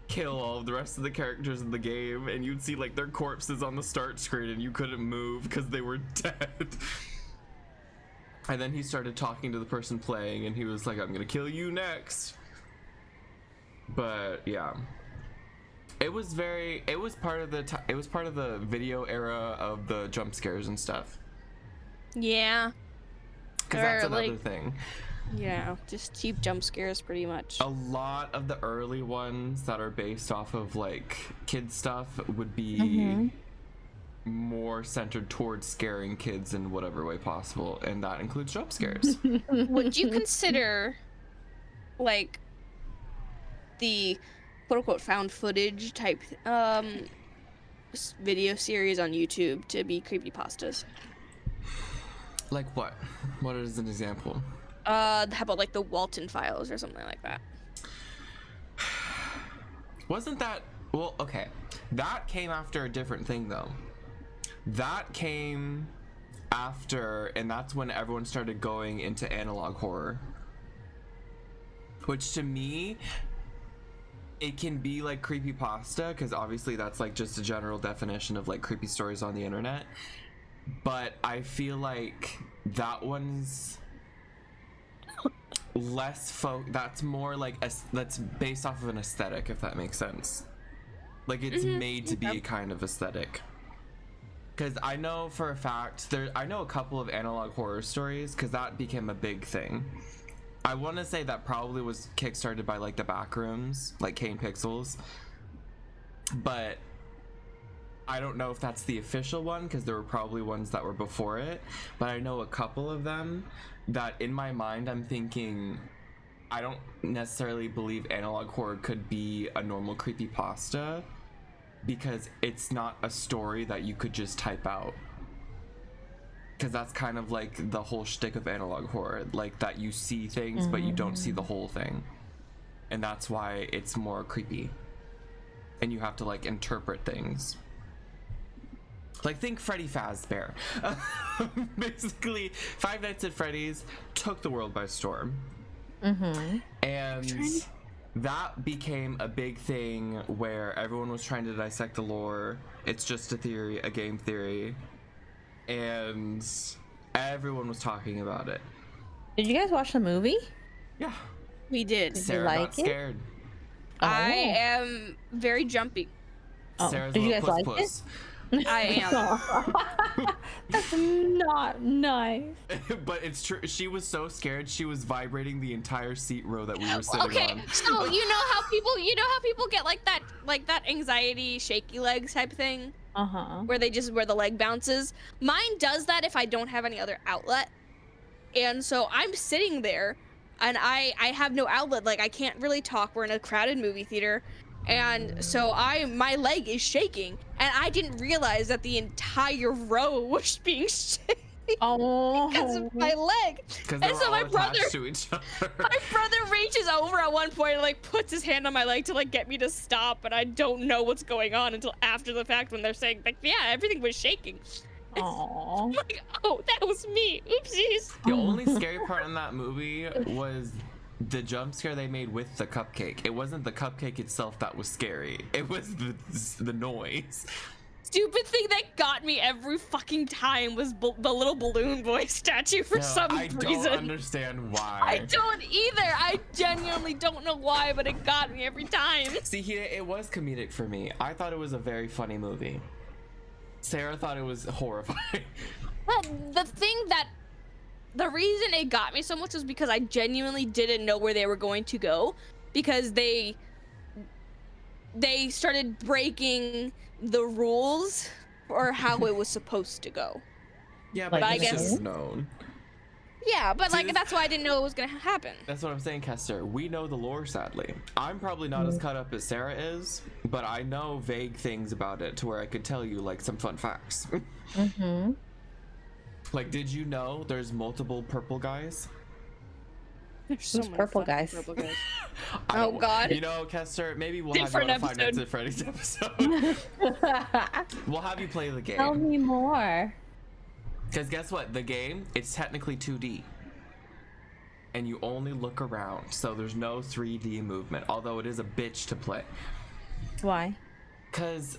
kill all of the rest of the characters in the game, and you'd see like their corpses on the start screen, and you couldn't move because they were dead. And then he started talking to the person playing, and he was like, I'm gonna kill you next. But yeah, it was part of the video era of the jump scares and stuff, Yeah. because that's Or, another like- thing. Yeah. Just cheap jump scares, pretty much. A lot of the early ones that are based off of like kid stuff would be more centered towards scaring kids in whatever way possible, and that includes jump scares. Would you consider, like, the quote-unquote found footage type video series on YouTube to be creepypastas? Like what? What is an example? How about like the Walton Files or something like that? Wasn't that, well, okay, that came after a different thing though. That came after, and that's when everyone started going into analog horror, which to me, it can be like creepypasta, because obviously that's like just a general definition of like creepy stories on the internet, but I feel like that one's less that's more like that's based off of an aesthetic, if that makes sense. Like it's made to be a kind of aesthetic. Because I know for a fact I know a couple of analog horror stories, because that became a big thing. I want to say that probably was kickstarted by like the Backrooms, like Kane Pixels, but I don't know if that's the official one, because there were probably ones that were before it. But I know a couple of them that in my mind I'm thinking, I don't necessarily believe analog horror could be a normal creepypasta, because it's not a story that you could just type out. Because that's kind of like the whole shtick of analog horror, like that you see things but you don't see the whole thing, and that's why it's more creepy, and you have to like interpret things. Like think Freddy Fazbear. Basically, Five Nights at Freddy's took the world by storm, and that became a big thing where everyone was trying to dissect the lore. It's just a theory, a game theory, and everyone was talking about it. Did you guys watch the movie? Yeah, We did. Sarah like got it? scared. I am very jumpy. Oh, Sarah's did you little guys puss like it? puss. I am. That's not nice. But it's true, she was so scared she was vibrating the entire seat row that we were sitting Okay, on. so you know how people get like that anxiety shaky legs type thing, where the leg bounces. Mine does that if I don't have any other outlet, and so I'm sitting there and I have no outlet. Like I can't really talk. We're in a crowded movie theater, and so my leg is shaking, and I didn't realize that the entire row was being shaken because of my leg. Because they And were so all my brother- attached to each other. My brother reaches over at one point and like puts his hand on my leg to like get me to stop, but I don't know what's going on until after the fact when they're saying like, yeah, everything was shaking. Aww. Like, oh, that was me. Oopsies. The only scary part in that movie was the jump scare they made with the cupcake. It wasn't the cupcake itself that was scary. It was the noise. Stupid thing that got me every fucking time was the little balloon boy statue for some reason. I don't understand why. I don't either. I genuinely don't know why, but it got me every time. See, it was comedic for me. I thought it was a very funny movie. Sarah thought it was horrifying. But the reason it got me so much was because I genuinely didn't know where they were going to go, because they started breaking the rules for how it was supposed to go. Yeah, but I I guess- guess known. Yeah, but See, like that's why I didn't know it was gonna happen. That's what I'm saying, Qestir. We know the lore, sadly. I'm probably not as caught up as Sarah is, but I know vague things about it to where I could tell you like some fun facts. Mm-hmm. Like, did you know there's multiple purple guys? There's so Who's many purple fucking guys? purple guys. I Oh, don't- God. You know, Qestir, maybe we'll Different have you on a Five Nights episode. at Freddy's episode. We'll have you play the Tell game. me more. Because guess what? The game, it's technically 2D. And you only look around, so there's no 3D movement, although it is a bitch to play. Why? Because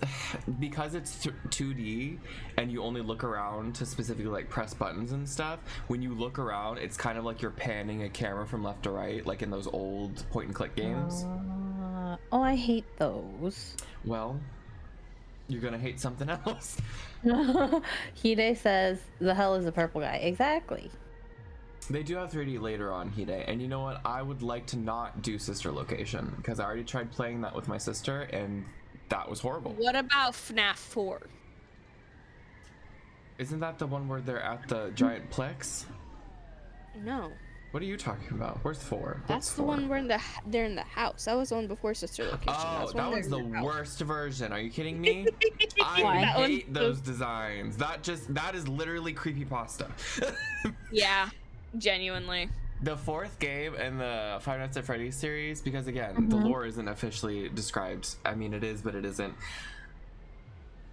it's 2D and you only look around to specifically like press buttons and stuff, when you look around, it's kind of like you're panning a camera from left to right, like in those old point and click games. Oh, I hate those. Well, you're gonna hate something else. Hide says, the hell is a purple guy? Exactly. They do have 3D later on, Hide, and you know what? I would like to not do Sister Location, because I already tried playing that with my sister, and that was horrible. What about FNAF 4? Isn't that the one where they're at the giant plex? No, What are you talking about? Where's 4? that's the one where they're in the house. That was the one before Sister Location. Oh, That's that when was they're the in house. worst version. Are you kidding me? Why? I That hate one's those designs. That is literally creepypasta. Yeah, genuinely. The 4th game in the Five Nights at Freddy's series, because again, the lore isn't officially described. I mean, it is, but it isn't.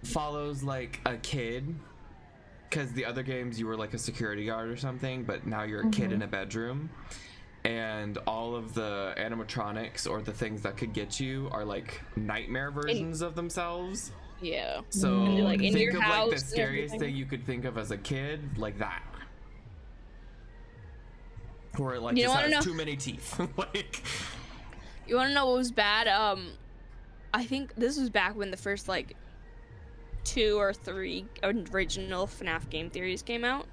Follows like a kid, because the other games you were like a security guard or something, but now you're a kid in a bedroom, and all of the animatronics or the things that could get you are like nightmare versions of themselves. Yeah. So And they're, like, in think your of like house the and scariest everything. thing you could think of as a kid, like that. Where it like You just wanna has know- too many teeth. Like, You want to know what was bad? I think this was back when the first like 2 or 3 original FNAF game theories came out.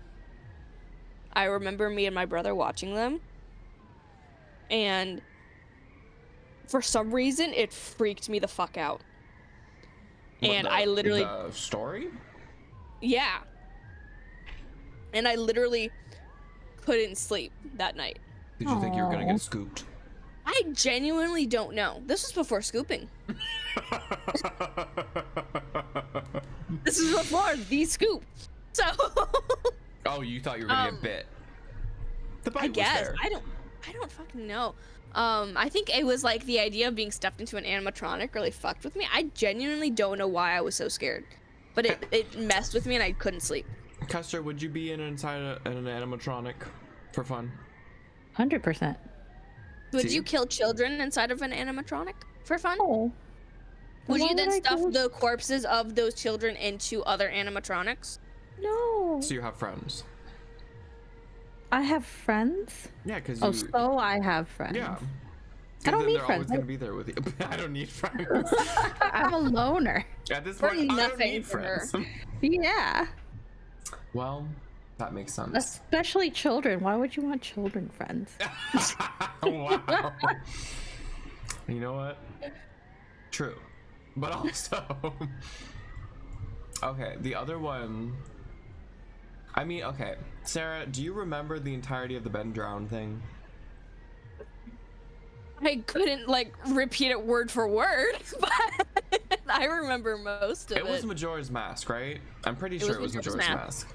I remember me and my brother watching them, and for some reason it freaked me the fuck out. what, And I literally, the story. yeah, and I literally couldn't sleep that night. Did you think you were gonna Aw. get scooped? I genuinely don't know. This was before scooping. This is before the scoop. So Oh, you thought you were gonna get bit. The bite I was guess there. I don't fucking know. I think it was like the idea of being stuffed into an animatronic really fucked with me. I genuinely don't know why I was so scared, but it messed with me and I couldn't sleep. Qestir, would you be inside an animatronic for fun? 100%. Would See? you kill children inside of an animatronic for fun? Oh. Would Why you then I stuff kill- the corpses of those children into other animatronics? No. So you have friends? I have friends? Yeah, because Oh, you. so I have friends. Yeah. I don't then need they're friends. always gonna be there with you. I don't need friends. I'm a loner. At this We're point, I don't nothing need for her. friends. Yeah. Well, that makes sense. Especially children. Why would you want children friends? Wow. You know what? True. But also, okay, the other one. I mean, okay, Sarah, do you remember the entirety of the Ben Drown thing? I couldn't like repeat it word for word, but I remember most of it. It was Majora's Mask, right? I'm pretty sure it was Majora's Mask.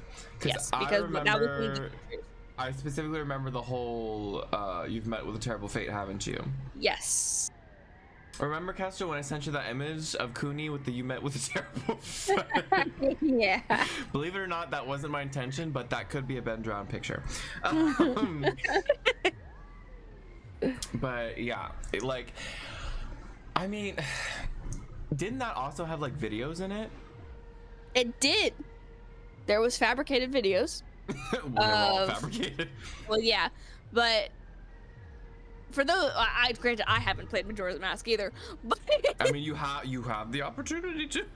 Yes, I because that was remember. I specifically remember the whole "you've met with a terrible fate, haven't you?" yes. Remember, Qestir, when I sent you that image of Cooney with the you met with a terrible friend? Yeah. Believe it or not, that wasn't my intention, but that could be a Ben Drown picture. But yeah, I mean, didn't that also have like videos in it? It did. There was fabricated videos. Well, they were all fabricated. Well, yeah, but for those, granted, I haven't played Majora's Mask either. But I mean, you have the opportunity to.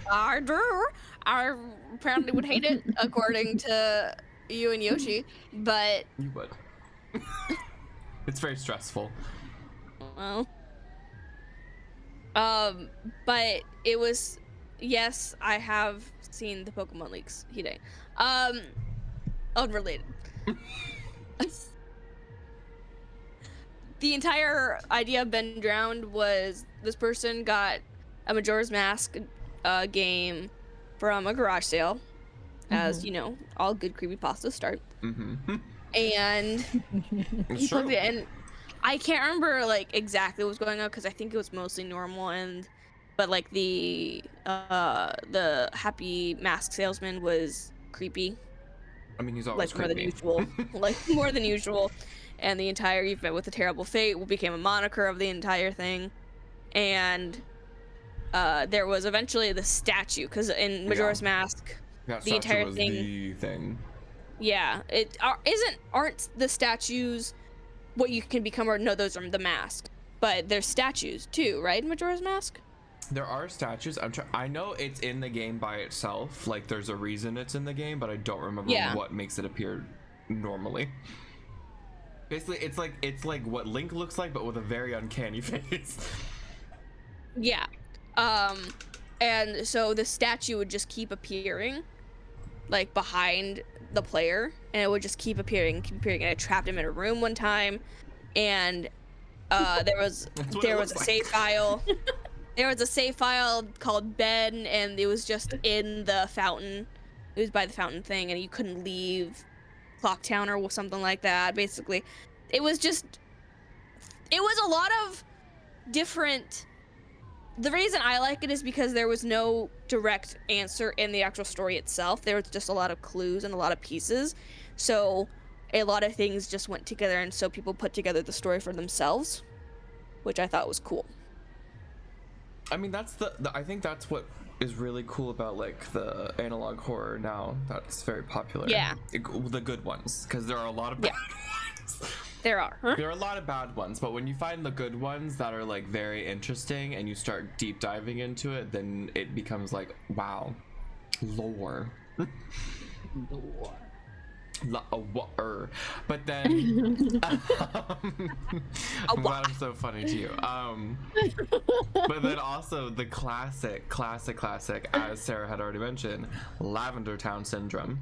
I do. I apparently would hate it, according to you and Yoshi. But You would. It's very stressful. well, but it was. Yes, I have seen the Pokemon leaks. Hide. Unrelated. The entire idea of Ben Drowned was this person got a Majora's Mask game from a garage sale, as you know, all good creepypastas start. And he plugged it in. I can't remember like exactly what was going on because I think it was mostly normal, but like the happy mask salesman was creepy. I mean, he's always like more than usual, like more than usual, and the entire "You've Met with a Terrible Fate" became a moniker of the entire thing, and there was eventually the statue because in Majora's Mask, the entire was thing. The thing. Yeah, aren't the statues what you can become, or no, those are the masks, but there's statues too, right? In Majora's Mask. There are statues. I know it's in the game by itself. Like, there's a reason it's in the game, but I don't remember what makes it appear normally. Basically, it's like what Link looks like, but with a very uncanny face. Yeah. And so the statue would just keep appearing, like behind the player, and it would just keep appearing. And I trapped him in a room one time, and there was a save file. There was a save file called Ben, and it was just in the fountain. It was by the fountain thing, and you couldn't leave Clocktown or something like that. Basically, it was a lot of different. The reason I like it is because there was no direct answer in the actual story itself. There was just a lot of clues and a lot of pieces. So a lot of things just went together, and so people put together the story for themselves, which I thought was cool. I mean, that's I think that's what is really cool about like the analog horror now. That's very popular. Yeah. The good ones, because there are a lot of bad ones. There are. There are a lot of bad ones, but when you find the good ones that are like very interesting and you start deep diving into it, then it becomes like, wow, lore. But then I'm glad I'm so funny to you. But then also the classic, as Sarah had already mentioned, Lavender Town Syndrome.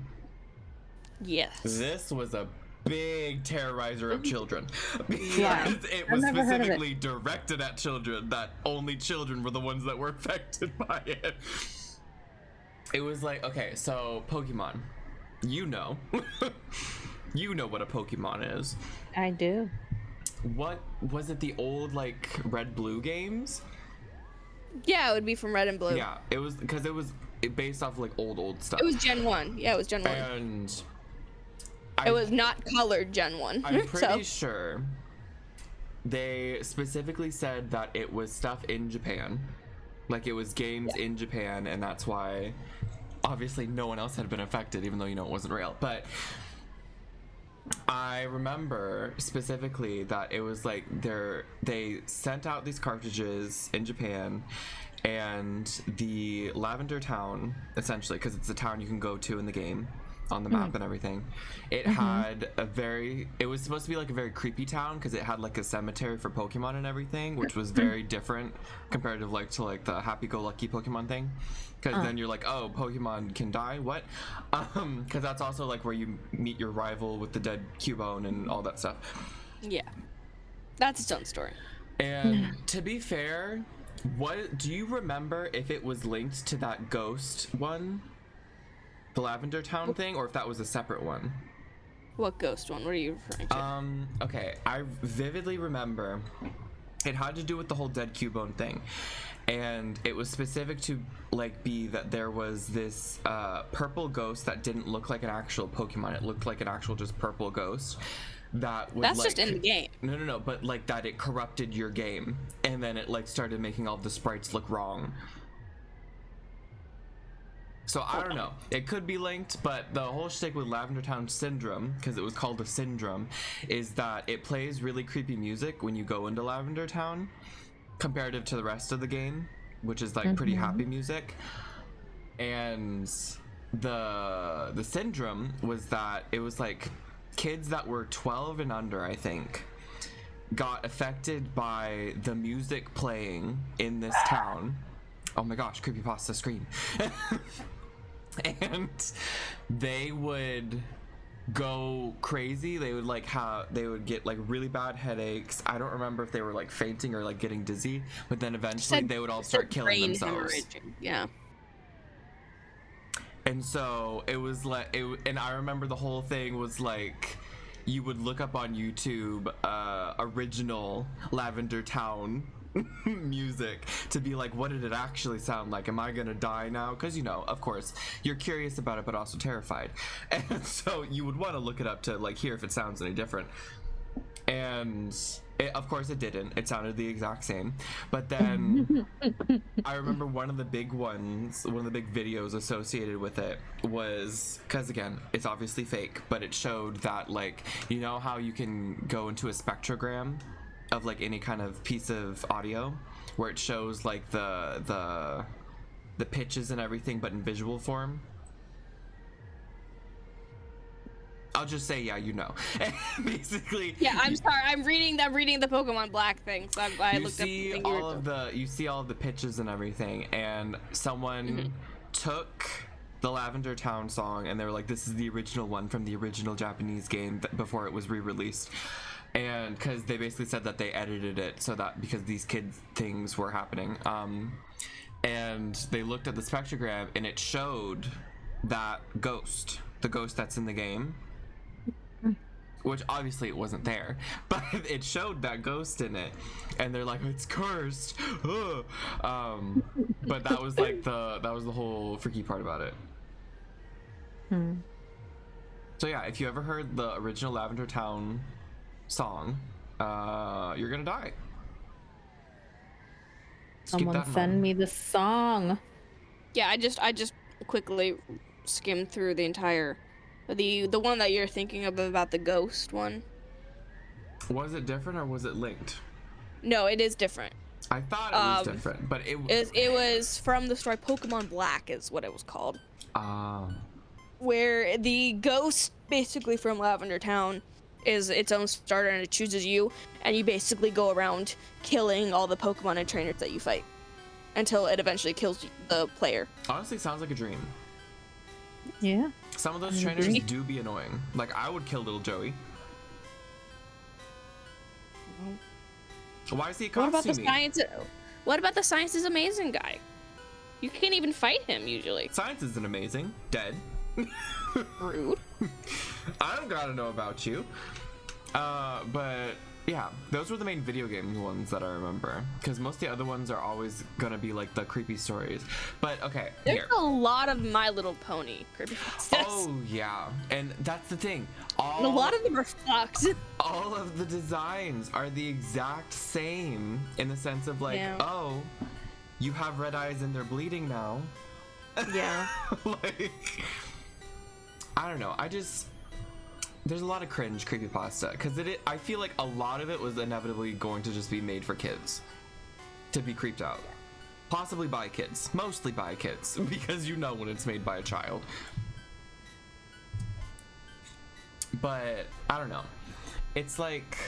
Yes. This was a big terrorizer of children because it I've was never heard of specifically directed at children, that only children were the ones that were affected by it. It was like, okay, so Pokemon, you know what a Pokemon is. I do. What was it, the old like Red Blue games? Yeah, it would be from Red and Blue. Yeah, it was because it was based off like old stuff. It was Gen 1. Yeah, it was Gen 1. And it was not colored Gen 1. I'm pretty sure they specifically said that it was stuff in Japan. Like, it was games in Japan, and that's why obviously no one else had been affected, even though you know it wasn't real. But I remember specifically that it was like they sent out these cartridges in Japan, and the Lavender Town, essentially, because it's a town you can go to in the game on the map and everything, it had it was supposed to be like a very creepy town because it had like a cemetery for Pokemon and everything, which was very different compared to like the happy-go-lucky Pokemon thing, because then you're like, oh, Pokemon can die, what? Because that's also like where you meet your rival with the dead Cubone and all that stuff. Yeah, that's its own story. And to be fair, what do you remember if it was linked to that ghost one, the Lavender Town thing, or if that was a separate one? What ghost one? What are you referring to? Okay, I vividly remember it had to do with the whole dead Cubone thing, and it was specific to like be that there was this purple ghost that didn't look like an actual Pokemon. It looked like an actual just purple ghost that would, That's like, just in the game. no, but like that it corrupted your game, and then it like started making all the sprites look wrong. So I don't know, it could be linked, but the whole shtick with Lavender Town Syndrome, because it was called a syndrome, is that it plays really creepy music when you go into Lavender Town, comparative to the rest of the game, which is like pretty happy music. And the syndrome was that it was like kids that were 12 and under, I think, got affected by the music playing in this town. Oh my gosh, creepypasta scream. And they would go crazy. They would like they would get like really bad headaches. I don't remember if they were like fainting or like getting dizzy, but then eventually they would all start killing themselves. Yeah. And so it was like and I remember the whole thing was like you would look up on YouTube original Lavender Town music to be like, what did it actually sound like? Am I gonna die now? Because, you know, of course you're curious about it but also terrified, and so you would want to look it up to like hear if it sounds any different. And of course it didn't. It sounded the exact same. But then I remember one of the big videos associated with it was, because again, it's obviously fake, but it showed that, like, you know how you can go into a spectrogram of like any kind of piece of audio where it shows like the pitches and everything, but in visual form? I'll just say, yeah, you know. Basically. Yeah, I'm sorry. I'm reading the Pokemon Black thing, so I looked up the thing you see all of the pitches and everything, and someone took the Lavender Town song and they were like, this is the original one from the original Japanese game before it was re-released. And because they basically said that they edited it so that because these kids things were happening, and they looked at the spectrogram and it showed that ghost, the ghost that's in the game, which obviously it wasn't there, but it showed that ghost in it, and they're like, it's cursed. But that was like that was the whole freaky part about it. So yeah, if you ever heard the original Lavender Town song, you're gonna die. Someone send me the song. Yeah, I just quickly skimmed through the entire the one that you're thinking of about the ghost one. Was it different or was it linked? No, it is different. I thought it was different, but it was from the story Pokemon Black is what it was called. Where the ghost basically from Lavender Town is its own starter, and it chooses you, and you basically go around killing all the Pokemon and trainers that you fight until it eventually kills the player. Honestly, sounds like a dream. Yeah. Some of those trainers do be annoying. Like, I would kill little Joey. Why is he costuming? What about the Science is Amazing guy? You can't even fight him usually. Science isn't amazing. Dead. Rude. I don't gotta know about you. But yeah, those were the main video game ones that I remember, because most of the other ones are always gonna be like the creepy stories. But okay, there's a lot of My Little Pony creepypastas. Oh yeah, and that's the thing. And a lot of them are fucked. All of the designs are the exact same in the sense of like, oh, you have red eyes and they're bleeding now. Yeah. Like, I don't know. There's a lot of cringe creepypasta because I feel like a lot of it was inevitably going to just be made for kids to be creeped out, possibly by kids, mostly by kids, because you know when it's made by a child. But I don't know. It's like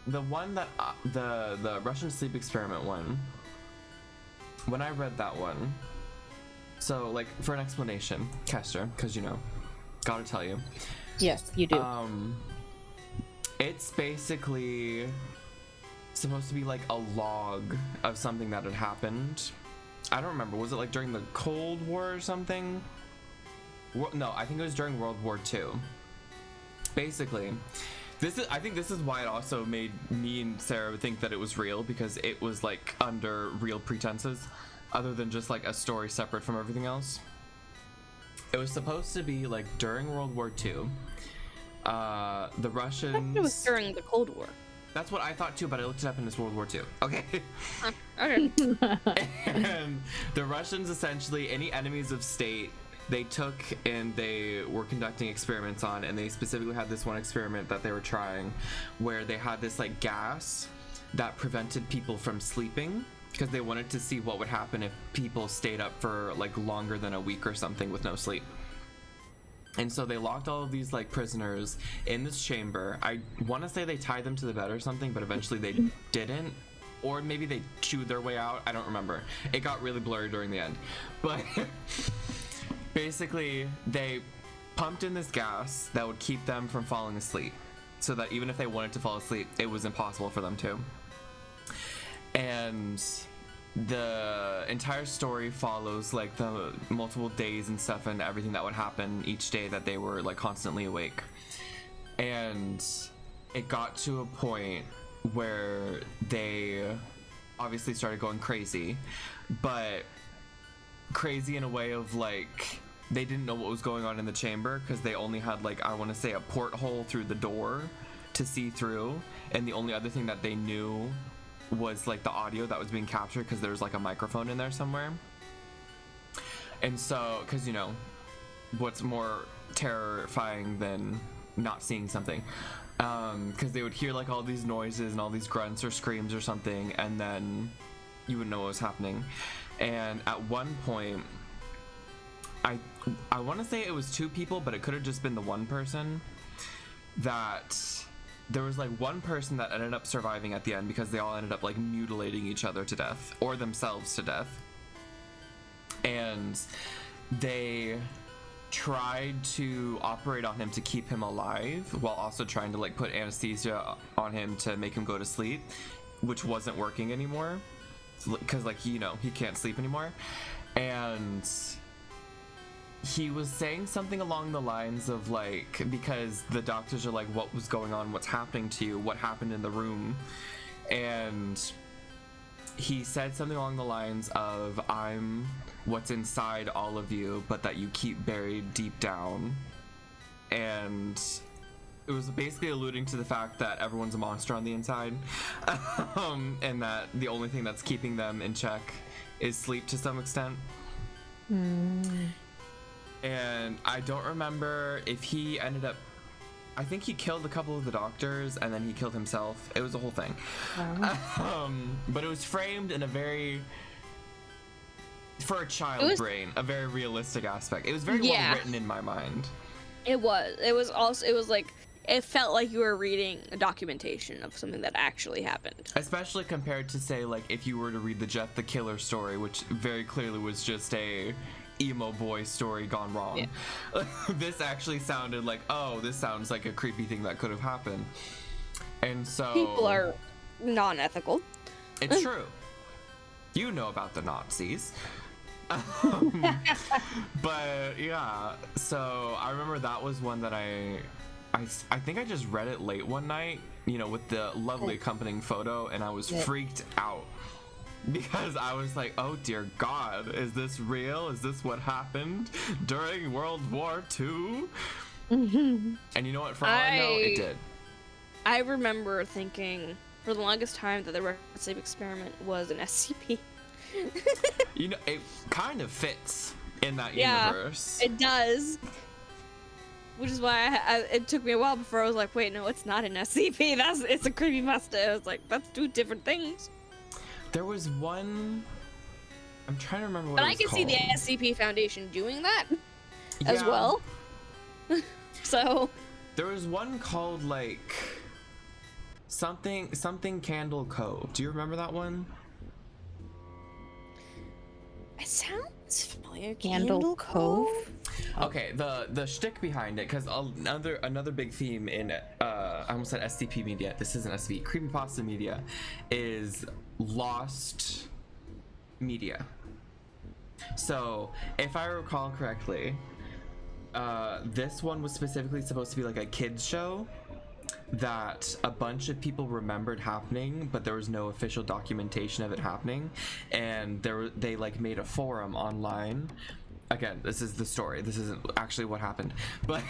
the one that the Russian sleep experiment one. When I read that one, so like for an explanation, Qestir, because you know, gotta tell you. Yes, you do. It's basically supposed to be like a log of something that had happened. I don't remember. Was it like during the Cold War or something? No, I think it was during World War II. Basically, I think this is why it also made me and Sarah think that it was real, because it was like under real pretenses, other than just like a story separate from everything else. It was supposed to be like during World War II. The Russians. It was during the Cold War. That's what I thought too, but I looked it up and it's World War II. Okay. Okay. And the Russians, essentially, any enemies of state, they took and they were conducting experiments on, and they specifically had this one experiment that they were trying where they had this like gas that prevented people from sleeping, because they wanted to see what would happen if people stayed up for like longer than a week or something with no sleep. And so they locked all of these like prisoners in this chamber. I want to say they tied them to the bed or something, but eventually they didn't. Or maybe they chewed their way out. I don't remember. It got really blurry during the end. But basically, they pumped in this gas that would keep them from falling asleep, so that even if they wanted to fall asleep, it was impossible for them to. And the entire story follows like the multiple days and stuff and everything that would happen each day that they were like constantly awake. And it got to a point where they obviously started going crazy, but crazy in a way of like they didn't know what was going on in the chamber, because they only had like, I want to say, a porthole through the door to see through, and the only other thing that they knew was like the audio that was being captured, because there was like a microphone in there somewhere. And so, because you know what's more terrifying than not seeing something, because they would hear like all these noises and all these grunts or screams or something, and then you would know what was happening. And at one point, I want to say it was two people, but it could have just been the one person. That there was like one person that ended up surviving at the end, because they all ended up like mutilating each other to death, or themselves to death. And they tried to operate on him to keep him alive, while also trying to like put anesthesia on him to make him go to sleep, which wasn't working anymore, because like he can't sleep anymore. And he was saying something along the lines of like, because the doctors are like, what was going on, what's happening to you, what happened in the room? And he said something along the lines of, I'm what's inside all of you, but that you keep buried deep down. And it was basically alluding to the fact that everyone's a monster on the inside, and that the only thing that's keeping them in check is sleep to some extent. And I don't remember if he ended up, I think he killed a couple of the doctors and then he killed himself. It was a whole thing. But it was framed in a very, for a child brain, a very realistic aspect. It was very well written in my mind. It was like, it felt like you were reading a documentation of something that actually happened. Especially compared to, say, like if you were to read the Jeff the Killer story, which very clearly was just a emo boy story gone wrong. Yeah. This actually sounded like, oh, this sounds like a creepy thing that could have happened. And so people are non-ethical. It's true. You know about the Nazis. But yeah, so I remember that was one that I think I just read it late one night, with the lovely accompanying photo, and I was freaked out. Because I was like, oh dear God, is this real? Is this what happened during World War II? And you know what? For all I know, it did. I remember thinking for the longest time that the Red Sleep experiment was an SCP. It kind of fits in that universe. It does. Which is why it took me a while before I was like, wait, no, it's not an SCP. It's a creepypasta. I was like, that's two different things. There was one, I'm trying to remember what it was called. But I can see the SCP Foundation doing that as well. So there was one called like something Candle Cove. Do you remember that one? It sounds familiar. Candle Cove? Okay, the shtick behind it, because another big theme in I almost said SCP media. This isn't SCP. Creepypasta media is lost media. So if I recall correctly, this one was specifically supposed to be like a kids show, that a bunch of people remembered happening, but there was no official documentation of it happening, and they like made a forum online. Again, this is the story. This isn't actually what happened, but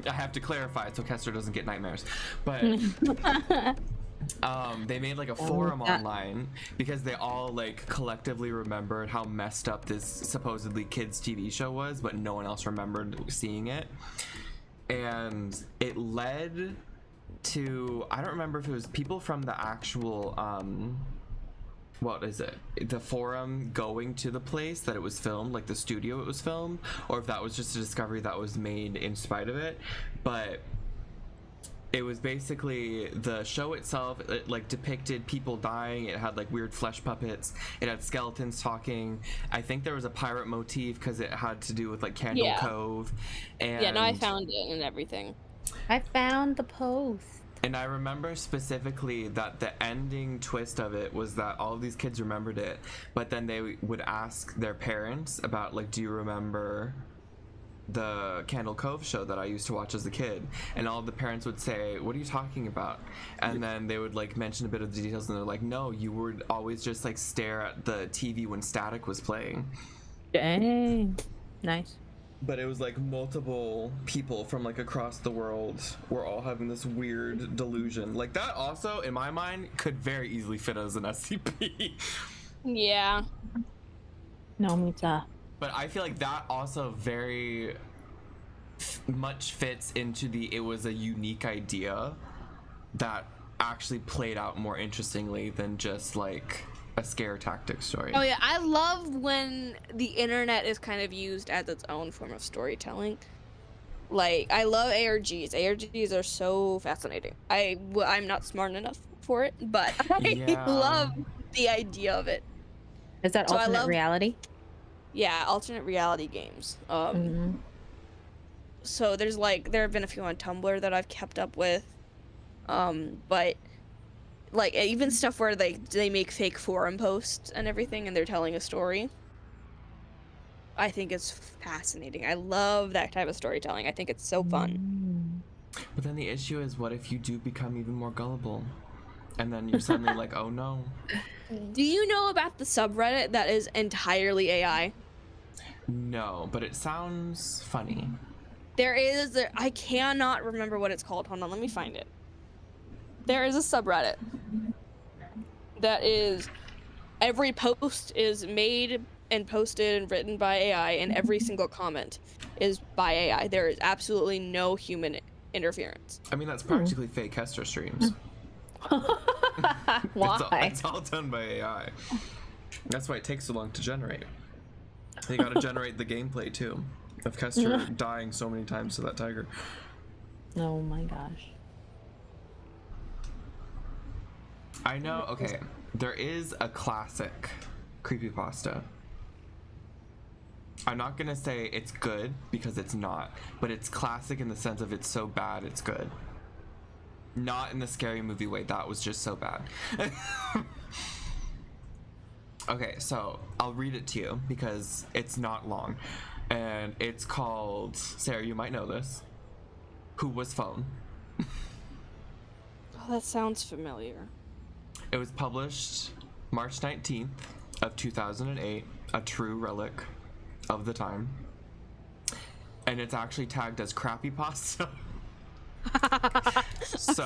I have to clarify it so Qestir doesn't get nightmares. But they made like a forum online because they all like collectively remembered how messed up this supposedly kids TV show was, but no one else remembered seeing it. And it led to, I don't remember if it was people from the actual what is it, the forum going to the place that it was filmed, like the studio it was filmed, or if that was just a discovery that was made in spite of it. But it was basically the show itself, it like depicted people dying. It had like weird flesh puppets, it had skeletons talking. I think there was a pirate motif because it had to do with like Candle Cove. And yeah, no, I found it and everything. I found the post. And I remember specifically that the ending twist of it was that all of these kids remembered it, but then they would ask their parents about like, do you remember the Candle Cove show that I used to watch as a kid? And all of the parents would say, what are you talking about? And then they would like mention a bit of the details, and they're like, no, you would always just like stare at the TV when Static was playing. Dang. Nice. But it was like multiple people from like across the world were all having this weird delusion. Like that also, in my mind, could very easily fit as an SCP. Yeah. No, Mita. But I feel like that also very much fits into it was a unique idea that actually played out more interestingly than just like a scare tactic story. Oh yeah, I love when the internet is kind of used as its own form of storytelling. Like, I love ARGs. ARGs are so fascinating. I'm not smart enough for it, but I love the idea of it. Is that alternate reality? Yeah, alternate reality games. So there have been a few on Tumblr that I've kept up with, but like even stuff where they make fake forum posts and everything, and they're telling a story. I think it's fascinating. I love that type of storytelling. I think it's so fun. But then the issue is, what if you do become even more gullible, and then you're suddenly like, oh no. Do you know about the subreddit that is entirely AI? No, but it sounds funny. I cannot remember what it's called. Hold on, let me find it. There is a subreddit that is, every post is made and posted and written by AI, and every single comment is by AI. There is absolutely no human interference. I mean, that's practically fake Qestir streams. Why? It's all done by AI. That's why it takes so long to generate. They gotta generate the gameplay too, of Qestir dying so many times to that tiger. Oh my gosh. I know, okay, there is a classic creepypasta. I'm not gonna say it's good, because it's not, but it's classic in the sense of it's so bad it's good. Not in the Scary Movie way, that was just so bad. Okay, so I'll read it to you because it's not long. And it's called, Sarah, you might know this, Who Was Phone? Oh, that sounds familiar. It was published March 19th of 2008, a true relic of the time. And it's actually tagged as crappy pasta. So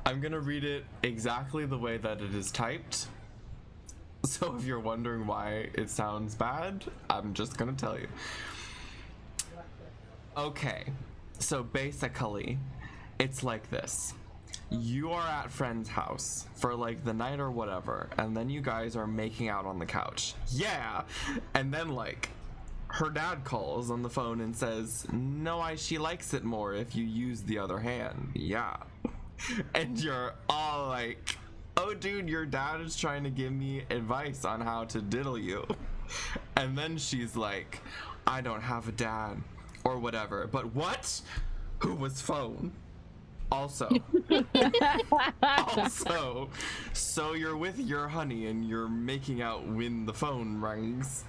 I'm gonna read it exactly the way that it is typed. So if you're wondering why it sounds bad, I'm just gonna tell you. Okay, so basically, it's like this. You are at friend's house for like the night or whatever, and then you guys are making out on the couch. Yeah! And then like, her dad calls on the phone and says, no, she likes it more if you use the other hand. Yeah. And you're all like, oh dude, your dad is trying to give me advice on how to diddle you. And then she's like, I don't have a dad, or whatever. But what? Who was phone? Also, so you're with your honey and you're making out when the phone rings.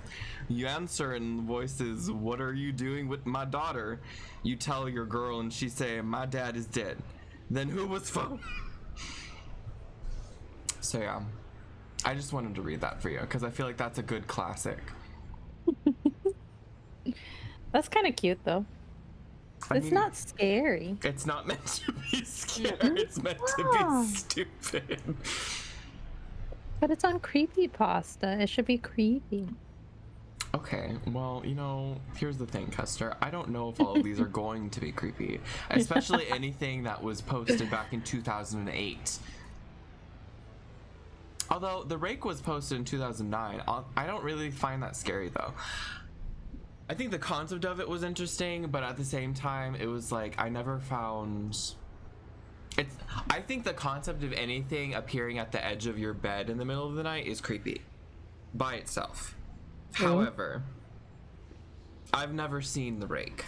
You answer and the voice is, "What are you doing with my daughter?" You tell your girl and she say, "My dad is dead." Then who was phone? So yeah, I just wanted to read that for you because I feel like that's a good classic. That's kind of cute though. I It's mean, not scary. It's not meant to be scary. It's meant to Oh. be stupid. But it's on creepypasta. It should be creepy. Okay, well, here's the thing, Qestir. I don't know if all of these are going to be creepy, especially anything that was posted back in 2008. Although the rake was posted in 2009, I don't really find that scary though. I think the concept of it was interesting, but at the same time, it was like I never found. I think the concept of anything appearing at the edge of your bed in the middle of the night is creepy by itself. However, I've never seen the rake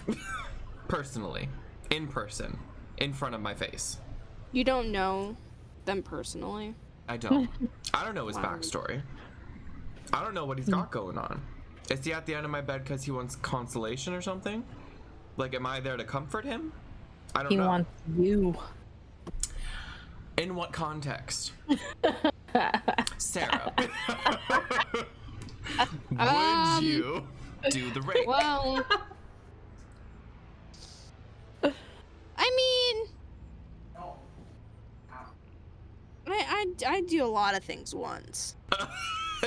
personally, in person, in front of my face. You don't know them personally? I don't. I don't know his Wow. backstory. I don't know what he's got going on. Is he at the end of my bed because he wants consolation or something? Like, am I there to comfort him? I don't know. He wants you. In what context? Sarah. Would you do the rape? Well, I mean, I do a lot of things once,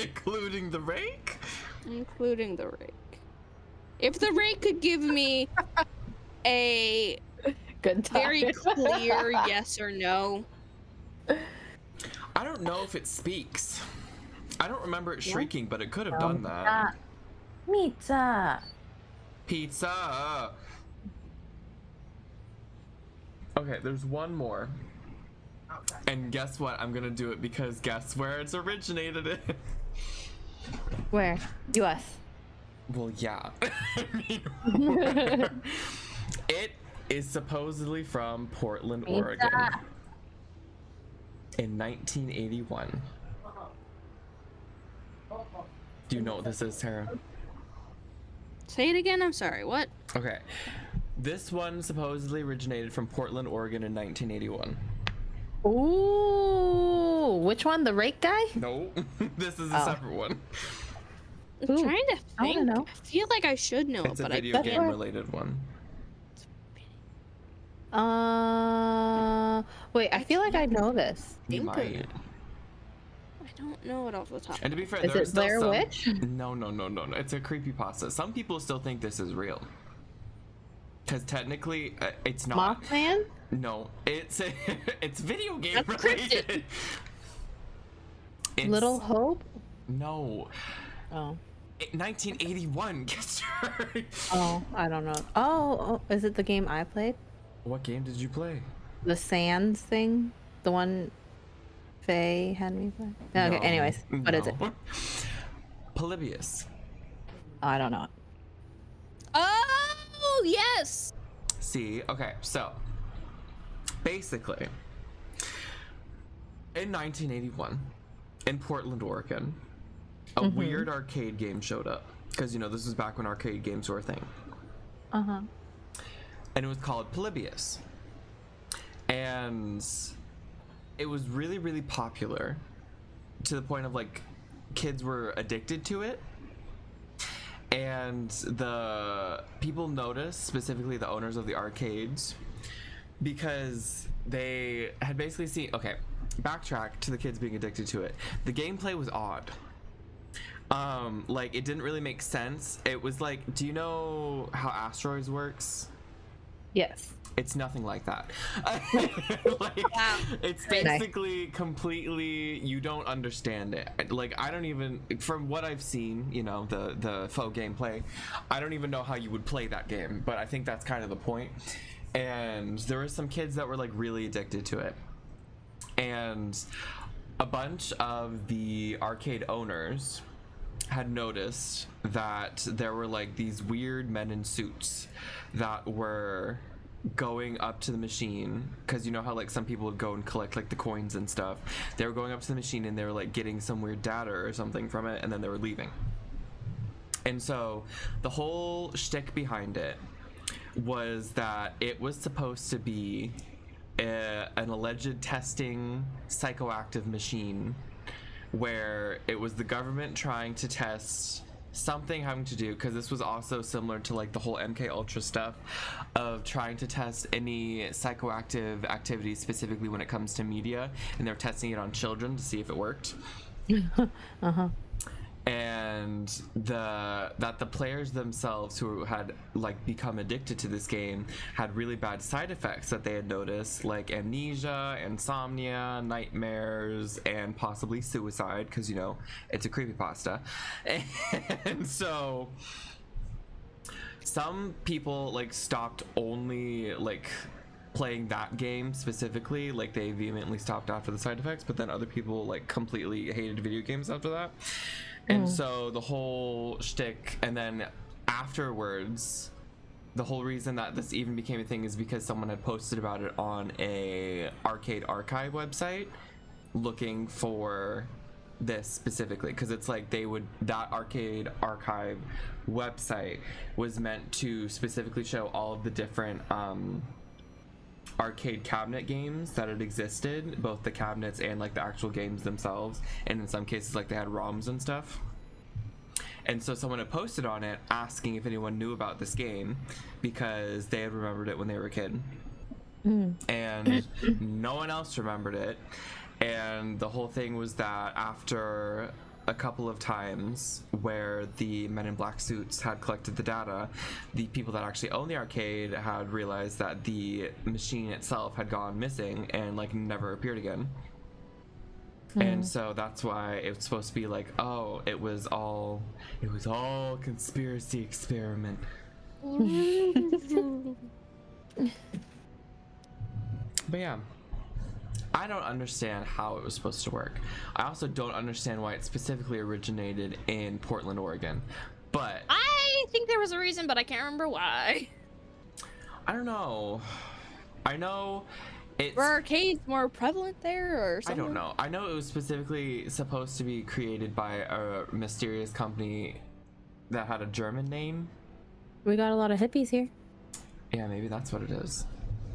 Including the rake? including the rake. If the rake could give me a Good time. very clear yes or no, I don't know if it speaks. I don't remember it shrieking, but it could have done that. Ah, Pizza. Pizza! Okay, there's one more. And guess what? I'm gonna do it because guess where it's originated in? Where? U.S. Well, yeah. I mean, it is supposedly from Portland, Pizza. Oregon. In 1981. Do you know what this is, Tara? say it again. I'm sorry. What? Okay. This one supposedly originated from Portland, Oregon in 1981. Ooh, which one? The rake guy? No, this is a separate one. I'm Ooh, trying to I think. wanna know. I feel like I should know, It's a but video I game can't. related one. Wait, I feel like I know this. You Think of might. it. I don't know it off the top. And to be fair, Is there's it still Blair some... Witch? No. It's a creepypasta. Some people still think this is real. Because technically, it's not. Mothman? No, it's it's video game That's related. cryptid. It's, Little Hope? No. Oh. 1981, Qestir. Oh, I don't know. Oh, is it the game I played? What game did you play? The Sands thing? The one Faye had me play? Okay, No, anyways, what is it? no. Polybius. I don't know. Oh yes. See, okay, so basically, in 1981, in Portland, Oregon, a weird arcade game showed up. Because, this was back when arcade games were a thing. Uh-huh. And it was called Polybius. And it was really, really popular to the point of, like, kids were addicted to it. And the people noticed, specifically the owners of the arcades, because they had basically seen, okay, backtrack to the kids being addicted to it. The gameplay was odd. Like, it didn't really make sense. It was like, do you know how Asteroids works? Yes. It's nothing like that. Like, Wow. it's Very nice. basically completely, you don't understand it. Like, I don't even, from what I've seen, the faux gameplay, I don't even know how you would play that game, but I think that's kind of the point. And there were some kids that were, like, really addicted to it. And a bunch of the arcade owners had noticed that there were, like, these weird men in suits that were going up to the machine, because you know how like some people would go and collect like the coins and stuff. They were going up to the machine and they were like getting some weird data or something from it, and then they were leaving. And so the whole shtick behind it was that it was supposed to be an alleged testing psychoactive machine, where it was the government trying to test something having to do, because this was also similar to like the whole MK Ultra stuff of trying to test any psychoactive activities, specifically when it comes to media, and they're testing it on children to see if it worked. And that the players themselves who had like become addicted to this game had really bad side effects that they had noticed, like amnesia, insomnia, nightmares, and possibly suicide, because you know it's a creepypasta. And so some people like stopped only like playing that game specifically, like they vehemently stopped after the side effects, but then other people like completely hated video games after that. And so the whole shtick, and then afterwards, the whole reason that this even became a thing is because someone had posted about it on a arcade archive website looking for this specifically, because it's like that arcade archive website was meant to specifically show all of the different arcade cabinet games that had existed, both the cabinets and like the actual games themselves, and in some cases like they had ROMs and stuff. And so someone had posted on it asking if anyone knew about this game, because they had remembered it when they were a kid, and no one else remembered it. And the whole thing was that after a couple of times where the men in black suits had collected the data, the people that actually owned the arcade had realized that the machine itself had gone missing and like never appeared again. And so that's why it's supposed to be like, oh, it was all conspiracy experiment. But yeah, I don't understand how it was supposed to work. I also don't understand why it specifically originated in Portland, Oregon. But I think there was a reason, but I can't remember why. I don't know. I know it's... Were arcades more prevalent there or something? I don't know. I know it was specifically supposed to be created by a mysterious company that had a German name. We got a lot of hippies here. Yeah, maybe that's what it is.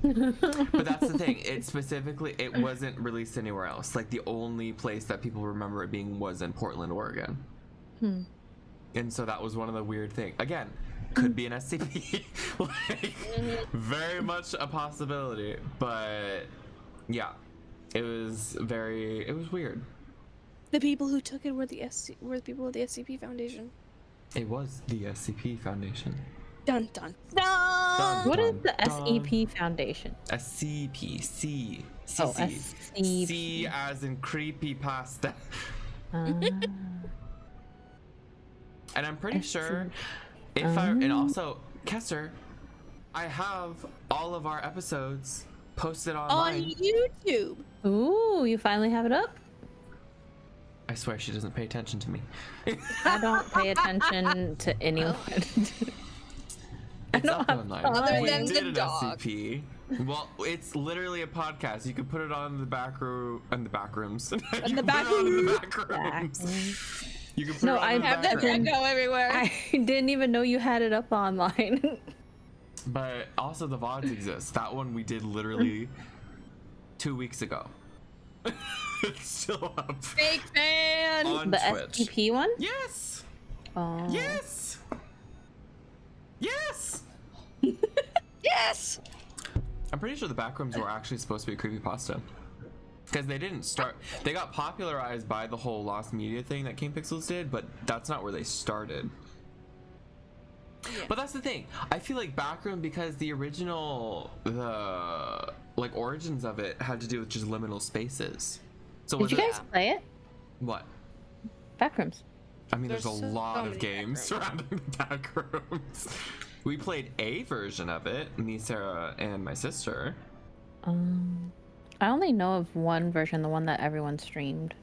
But that's the thing, it wasn't released anywhere else. Like the only place that people remember it being was in Portland, Oregon. And so that was one of the weird things. Again, could be an SCP. Like very much a possibility. But yeah, it was weird. The people who took it were the people of the SCP Foundation. It was the SCP Foundation. Dun dun dun. What is the SEP Foundation? A CP. C. Oh, C. SCP. C as in creepy pasta. And I'm pretty sure and also, Qestir, I have all of our episodes posted online. On YouTube. Ooh, you finally have it up? I swear she doesn't pay attention to me. I don't pay attention to anyone. It's up online. Other We than did the an dog. SCP. Well, it's literally a podcast. You can put it on the back room and the back rooms. You can put it on in the back rooms. You can put it on in the Have back that room. echo everywhere. I didn't even know you had it up online. But also the VODs exist. That one we did literally 2 weeks ago. It's still up. Fake fan. On The Twitch. SCP one? Yes. Oh. Yes. Yes. Yes. I'm pretty sure the backrooms were actually supposed to be a creepypasta. Because they didn't start... They got popularized by the whole lost media thing that King Pixels did, but that's not where they started. Yeah. But that's the thing. I feel like Backroom, because the original... the like origins of it had to do with just liminal spaces. So Did you guys play it? What? Backrooms. I mean, there's a There's so lot of many games backrooms. surrounding the backrooms. We played a version of it, me, Sarah, and my sister. I only know of one version, the one that everyone streamed.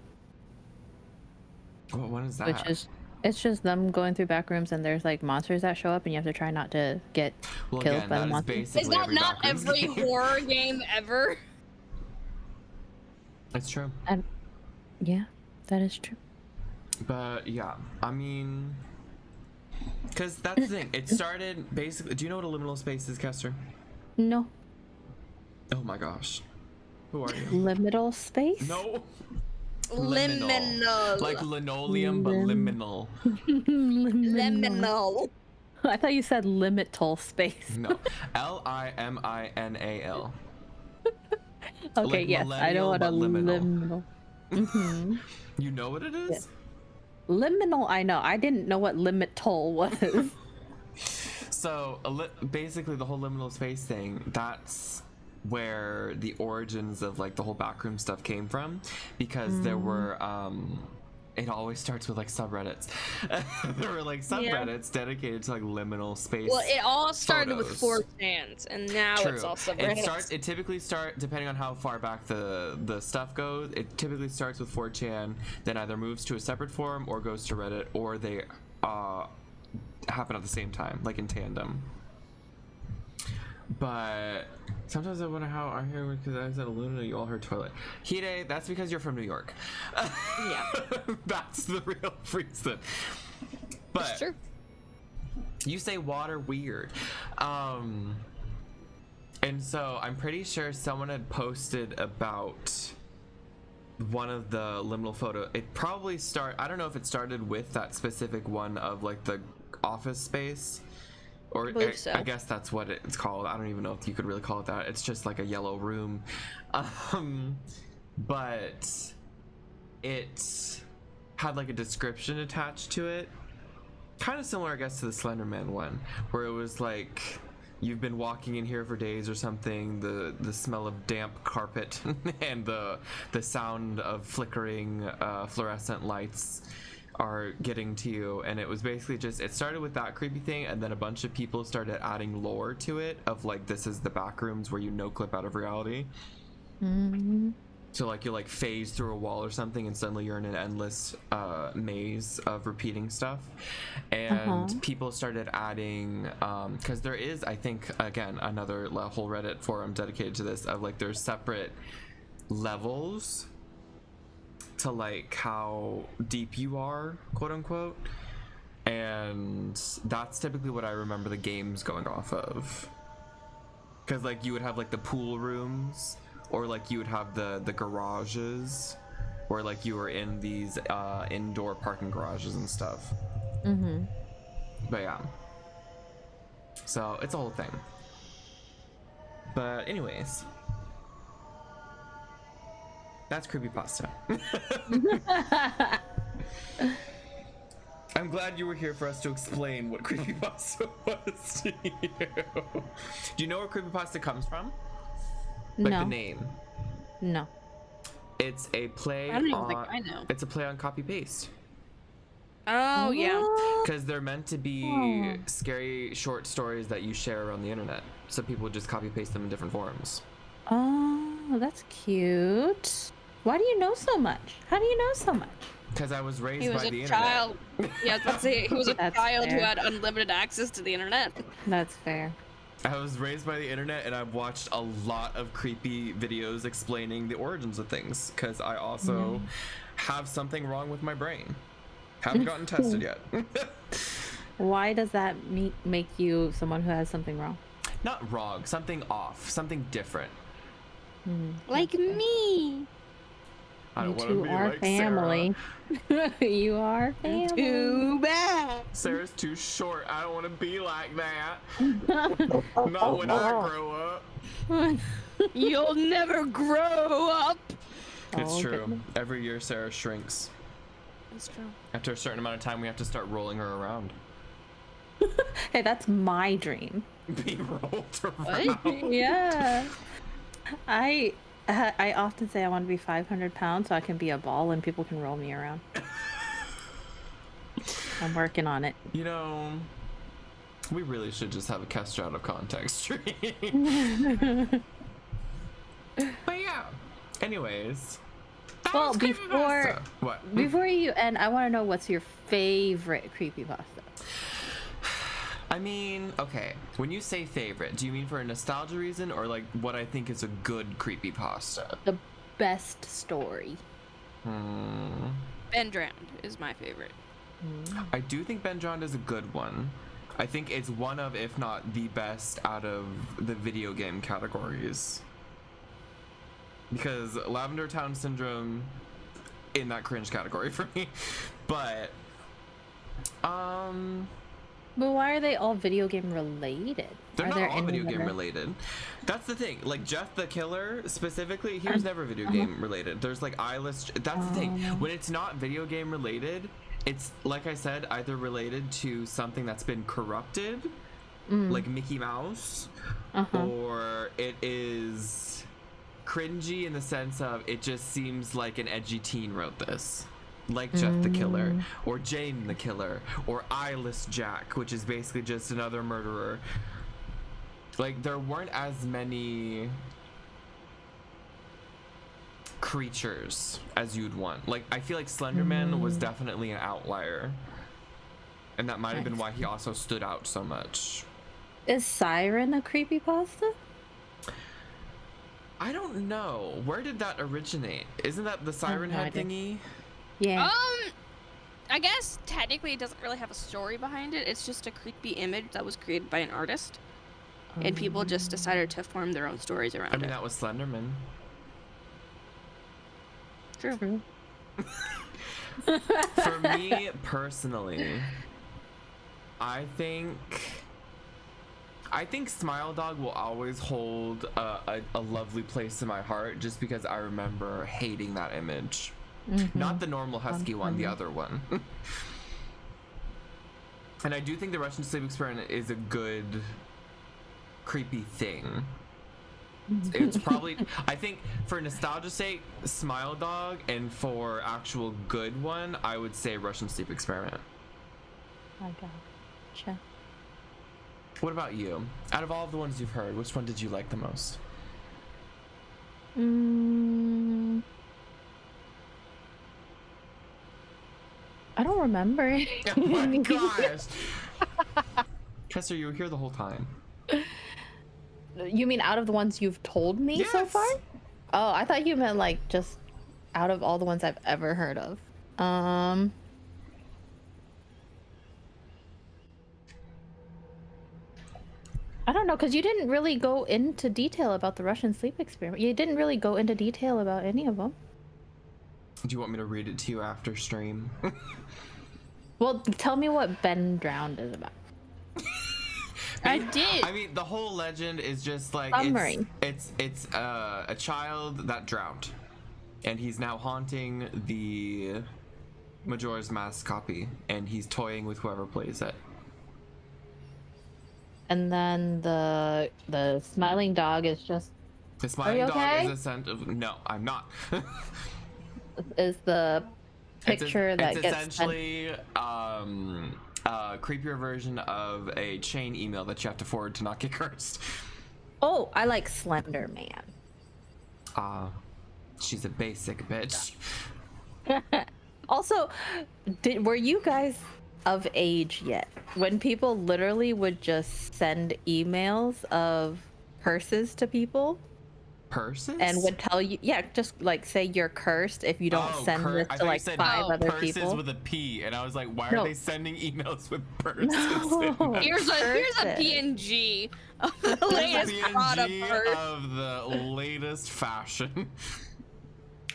What one is that? Which is It's just them going through back rooms and there's like monsters that show up and you have to try not to get killed again, by the that is monster. basically Is that every not Backrooms every game. horror game ever? It's true. Yeah, that is true. But yeah, I mean, because that's the thing. It started basically. Do you know what a liminal space is, Qestir? No. Oh my gosh, who are you? Liminal space? No. Liminal. Like linoleum, but liminal. Liminal. I thought you said limital space. No, Liminal. Okay, Like yes, I know millennial, what a but liminal. liminal. You know what it is? Liminal, I know. I didn't know what limital was. So basically, the whole liminal space thing. That's where the origins of like the whole backroom stuff came from, because there were it always starts with like subreddits. There were like subreddits dedicated to like liminal space. Well, it all started with photos. 4chans, and now True. it's all subreddits. It typically depending on how far back the stuff goes. It typically starts with 4chan, then either moves to a separate forum or goes to Reddit, or they happen at the same time, like in tandem. But sometimes I wonder how I hear, because I said Luna, you all heard toilet. Hide, that's because you're from New York. Yeah. That's the real reason. But It's true. you say water weird. And so I'm pretty sure someone had posted about one of the liminal photo. It probably I don't know if it started with that specific one of like the office space, or believe so. I guess that's what it's called. I don't even know if you could really call it that. It's just like a yellow room. But it had like a description attached to it, kind of similar I guess to the Slenderman one, where it was like, you've been walking in here for days or something, the smell of damp carpet and the sound of flickering fluorescent lights are getting to you. And it was basically just, it started with that creepy thing, and then a bunch of people started adding lore to it of like, this is the back rooms where you no clip out of reality. So like you'll like phase through a wall or something, and suddenly you're in an endless maze of repeating stuff. And people started adding, because there is, I think, again, another whole Reddit forum dedicated to this, of like there's separate levels to like how deep you are, quote unquote. And that's typically what I remember the games going off of. Because like you would have like the pool rooms, or like you would have the garages, or like you were in these indoor parking garages and stuff. But yeah, so it's a whole thing. But anyways, that's creepypasta. I'm glad you were here for us to explain what creepypasta was to you. Do you know where creepypasta comes from? Like No. the name. No. It's a play I don't even on, think I know. It's a play on copy paste, Oh, yeah. because they're meant to be scary short stories that you share around the internet, so people just copy paste them in different forums. Oh, that's cute. Why do you know so much? How do you know so much? Because I was raised He was by a the child. Yeah, I was about to say, he was a That's child who fair. had unlimited access to the internet. That's fair. internet. I was raised by the internet, and I've watched a lot of creepy videos explaining the origins of things, because I also have something wrong with my brain. Haven't gotten tested yet. Why does that make you someone who has something wrong? Not wrong, something off, something different. Like me. I You don't want to two be are like family. You are family. Too bad. Sarah's too short. I don't want to be like that. Not when I grow up. You'll never grow up. It's Oh, true. goodness. Every year Sarah shrinks. That's true. After a certain amount of time, we have to start rolling her around. Hey, that's my dream. Be rolled What? around. Yeah. I often say I want to be 500 pounds so I can be a ball and people can roll me around. I'm working on it. You know, we really should just have a Qestir out of context stream. But yeah. Anyways, Well, it's before creepypasta. What? before you end, I want to know what's your favorite creepypasta. I mean, okay. When you say favorite, do you mean for a nostalgia reason or like what I think is a good creepypasta? The best story. Ben Drowned is my favorite. I do think Ben Drowned is a good one. I think it's one of, if not the best out of the video game categories. Because Lavender Town Syndrome in that cringe category for me. But But why are they all video game related? they're Are not there all any video that game are- related. That's the thing. Like Jeff the Killer specifically, he was never video game related. There's like eyeless. That's the thing. When it's not video game related, it's like I said, either related to something that's been corrupted, like Mickey Mouse, or it is cringy in the sense of it just seems like an edgy teen wrote this. Like Jeff the Killer, or Jane the Killer, or Eyeless Jack, which is basically just another murderer. Like, there weren't as many creatures as you'd want. Like, I feel like Slenderman was definitely an outlier. And that might have been why he also stood out so much. Is Siren a creepypasta? I don't know. Where did that originate? Isn't that the siren no head idea. thingy? Yeah. I guess technically it doesn't really have a story behind it. It's just a creepy image that was created by an artist. And people just decided to form their own stories around I mean, it. that was Slenderman. True. For me personally, I think Smile Dog will always hold a lovely place in my heart just because I remember hating that image. Not the normal husky one, the other one. And I do think the Russian sleep experiment is a good creepy thing. It's probably, I think for nostalgia's sake, Smile Dog, and for actual good one, I would say Russian sleep experiment. I gotcha. What about you? Out of all of the ones you've heard, which one did you like the most? I don't remember. Oh my gosh! Qestir, you were here the whole time. You mean out of the ones you've told me so Yes. far? Oh, I thought you meant like just out of all the ones I've ever heard of. I don't know, because you didn't really go into detail about the Russian sleep experiment. You didn't really go into detail about any of them. Do you want me to read it to you after stream? Well, tell me what Ben Drowned is about. I did. I mean, the whole legend is just like Summary. it's a child that drowned, and he's now haunting the Majora's Mask copy, and he's toying with whoever plays it. And then the smiling dog is just The smiling you dog okay? is a scent of no, I'm not. is the picture that it's gets sent. essentially a creepier version of a chain email that you have to forward to not get cursed. Oh, I like Slender Man. She's a basic bitch. Also, were you guys of age yet when people literally would just send emails of curses to people Purses? and would tell you, yeah, just like say you're cursed if you don't send this I to thought you like said 5 other purses people. with a P, and I was like, why No. are they sending emails with purses? No. in them? Here's a Curses. PNG of the Here's latest the product. PNG of the latest fashion.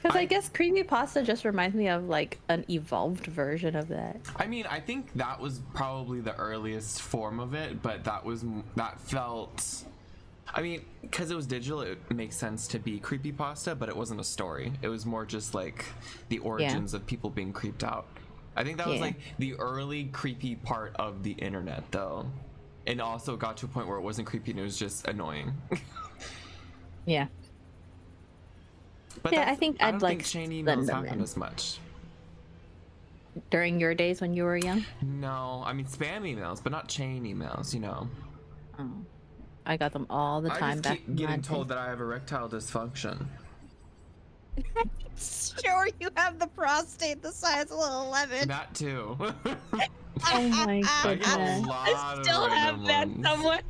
Because I guess creepypasta just reminds me of like an evolved version of that. I mean, I think that was probably the earliest form of it, but that felt. I mean, because it was digital, it makes sense to be creepypasta, but it wasn't a story. It was more just like the origins of people being creeped out. I think that was Yeah. like the early creepy part of the internet, though. And also got to a point where it wasn't creepy and it was just annoying. Yeah. But Yeah, that's- I think I I'd don't like think chain emails Slenderman. happen as much. During your days when you were young? No, I mean spam emails, but not chain emails, you know. Oh. I got them all the I time just back keep in my getting day. told that I have erectile dysfunction. Sure, you have the prostate the size of an 11. That too. Oh my I get a goodness. lot I of still have random that ones. somewhere.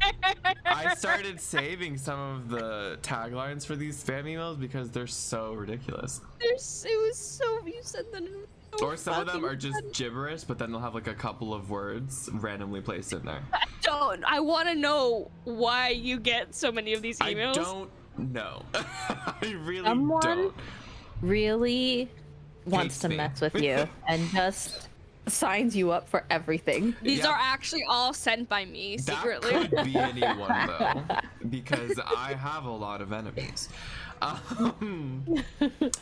I started saving some of the taglines for these spam emails because they're so ridiculous. It was so. You said that. It was so Or some of them fucking are just gibberish, but then they'll have like a couple of words randomly placed in there. I want to know why you get so many of these emails. I don't know. I really Someone don't. really wants to me. mess with you and just signs you up for everything. These Yeah. are actually all sent by me secretly. That could be anyone though, because I have a lot of enemies.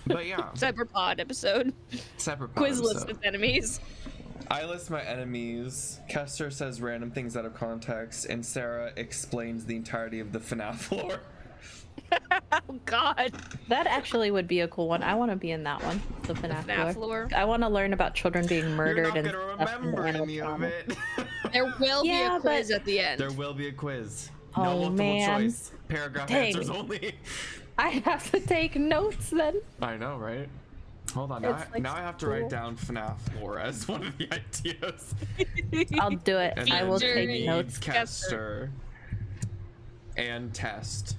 But yeah, Separate pod episode. separate Quiz episode. list of enemies. I list my enemies. Qestir says random things out of context, and Sarah explains the entirety of the FNAF lore. Oh God. That actually would be a cool one. I want to be in that one. The FNAF, FNAF lore. lore. I want to learn about children being murdered You're and not gonna stuff in the remember animal any of farm. it. There will be Yeah, a quiz but- at the end. There will be a quiz. Oh, No multiple man. choice. Paragraph Dang. answers only. I have to take notes then. I know, right? Hold on. Now, It's like now I have to write down FNAF lore as one of the ideas. I'll do it. And I then will Qestir take need notes. Qestir and test.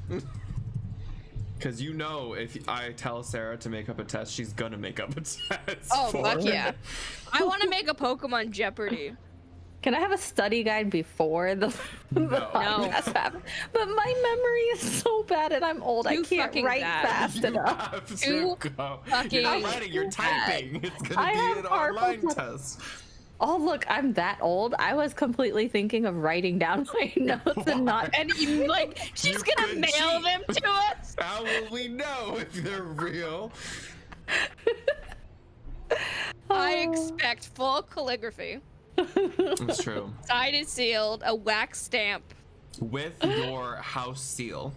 Because you know, if I tell Sarah to make up a test, she's gonna make up a test. Oh, for fuck it. yeah. I want to make a Pokemon Jeopardy. Can I have a study guide before the No. podcast happens? But my memory is so bad and I'm old. I Too can't fucking write bad. fast You enough. have to Too go. fucking You're not writing, you're bad. typing. It's gonna I be have an carpal online tunnel. test. Oh, look, I'm that old. I was completely thinking of writing down my notes and not. And you, like, she's You gonna could mail cheat. them to us. How will we know if they're real? I expect full calligraphy, It's true. signed sealed, a wax stamp. With your house seal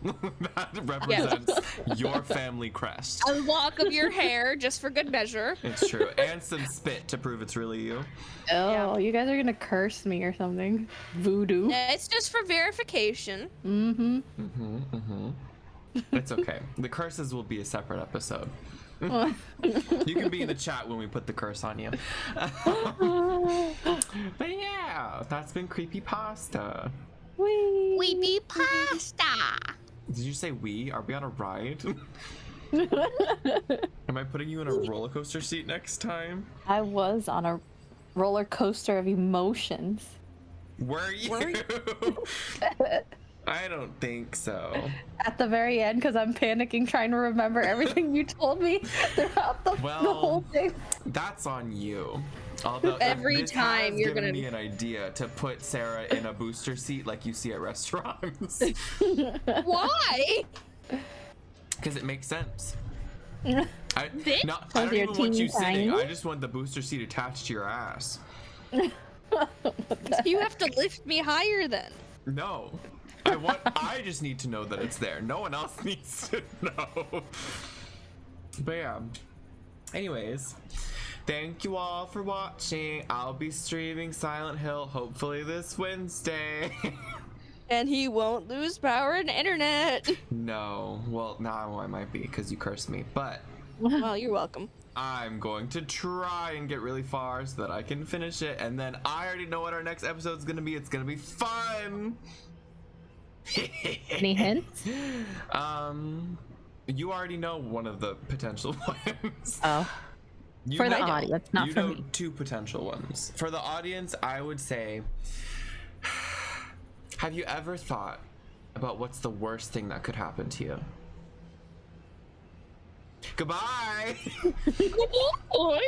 that represents your family crest. A lock of your hair, just for good measure. It's true. And some spit to prove it's really you. Oh, you guys are gonna curse me or something. Voodoo. It's just for verification. Mm-hmm. It's okay. The curses will be a separate episode. You can be in the chat when we put the curse on you. But yeah, that's been Creepypasta. We be pasta. Did you say we? Are we on a ride? Am I putting you in a roller coaster seat next time? I was on a roller coaster of emotions. Were you? I don't think so. At the very end, because I'm panicking trying to remember everything you told me throughout the whole thing. That's on you. Although Every this time has you're given gonna- me an idea to put Sarah in a booster seat like you see at restaurants. Why? Because it makes sense. This? I don't you're even want you teeny sitting. tiny? I just want the booster seat attached to your ass. You have to lift me higher then. No. I just need to know that it's there. No one else needs to know. But yeah. Anyways, thank you all for watching. I'll be streaming Silent Hill hopefully this Wednesday. And he won't lose power and internet. No. Well, now I might be because you cursed me. But Well, you're welcome. I'm going to try and get really far so that I can finish it. And then I already know what our next episode's going to be. It's going to be fun. Any hints? You already know one of the potential ones. Oh, You for the know- audience, not you for know me. two potential ones. For the audience, I would say, have you ever thought about what's the worst thing that could happen to you? Goodbye. What?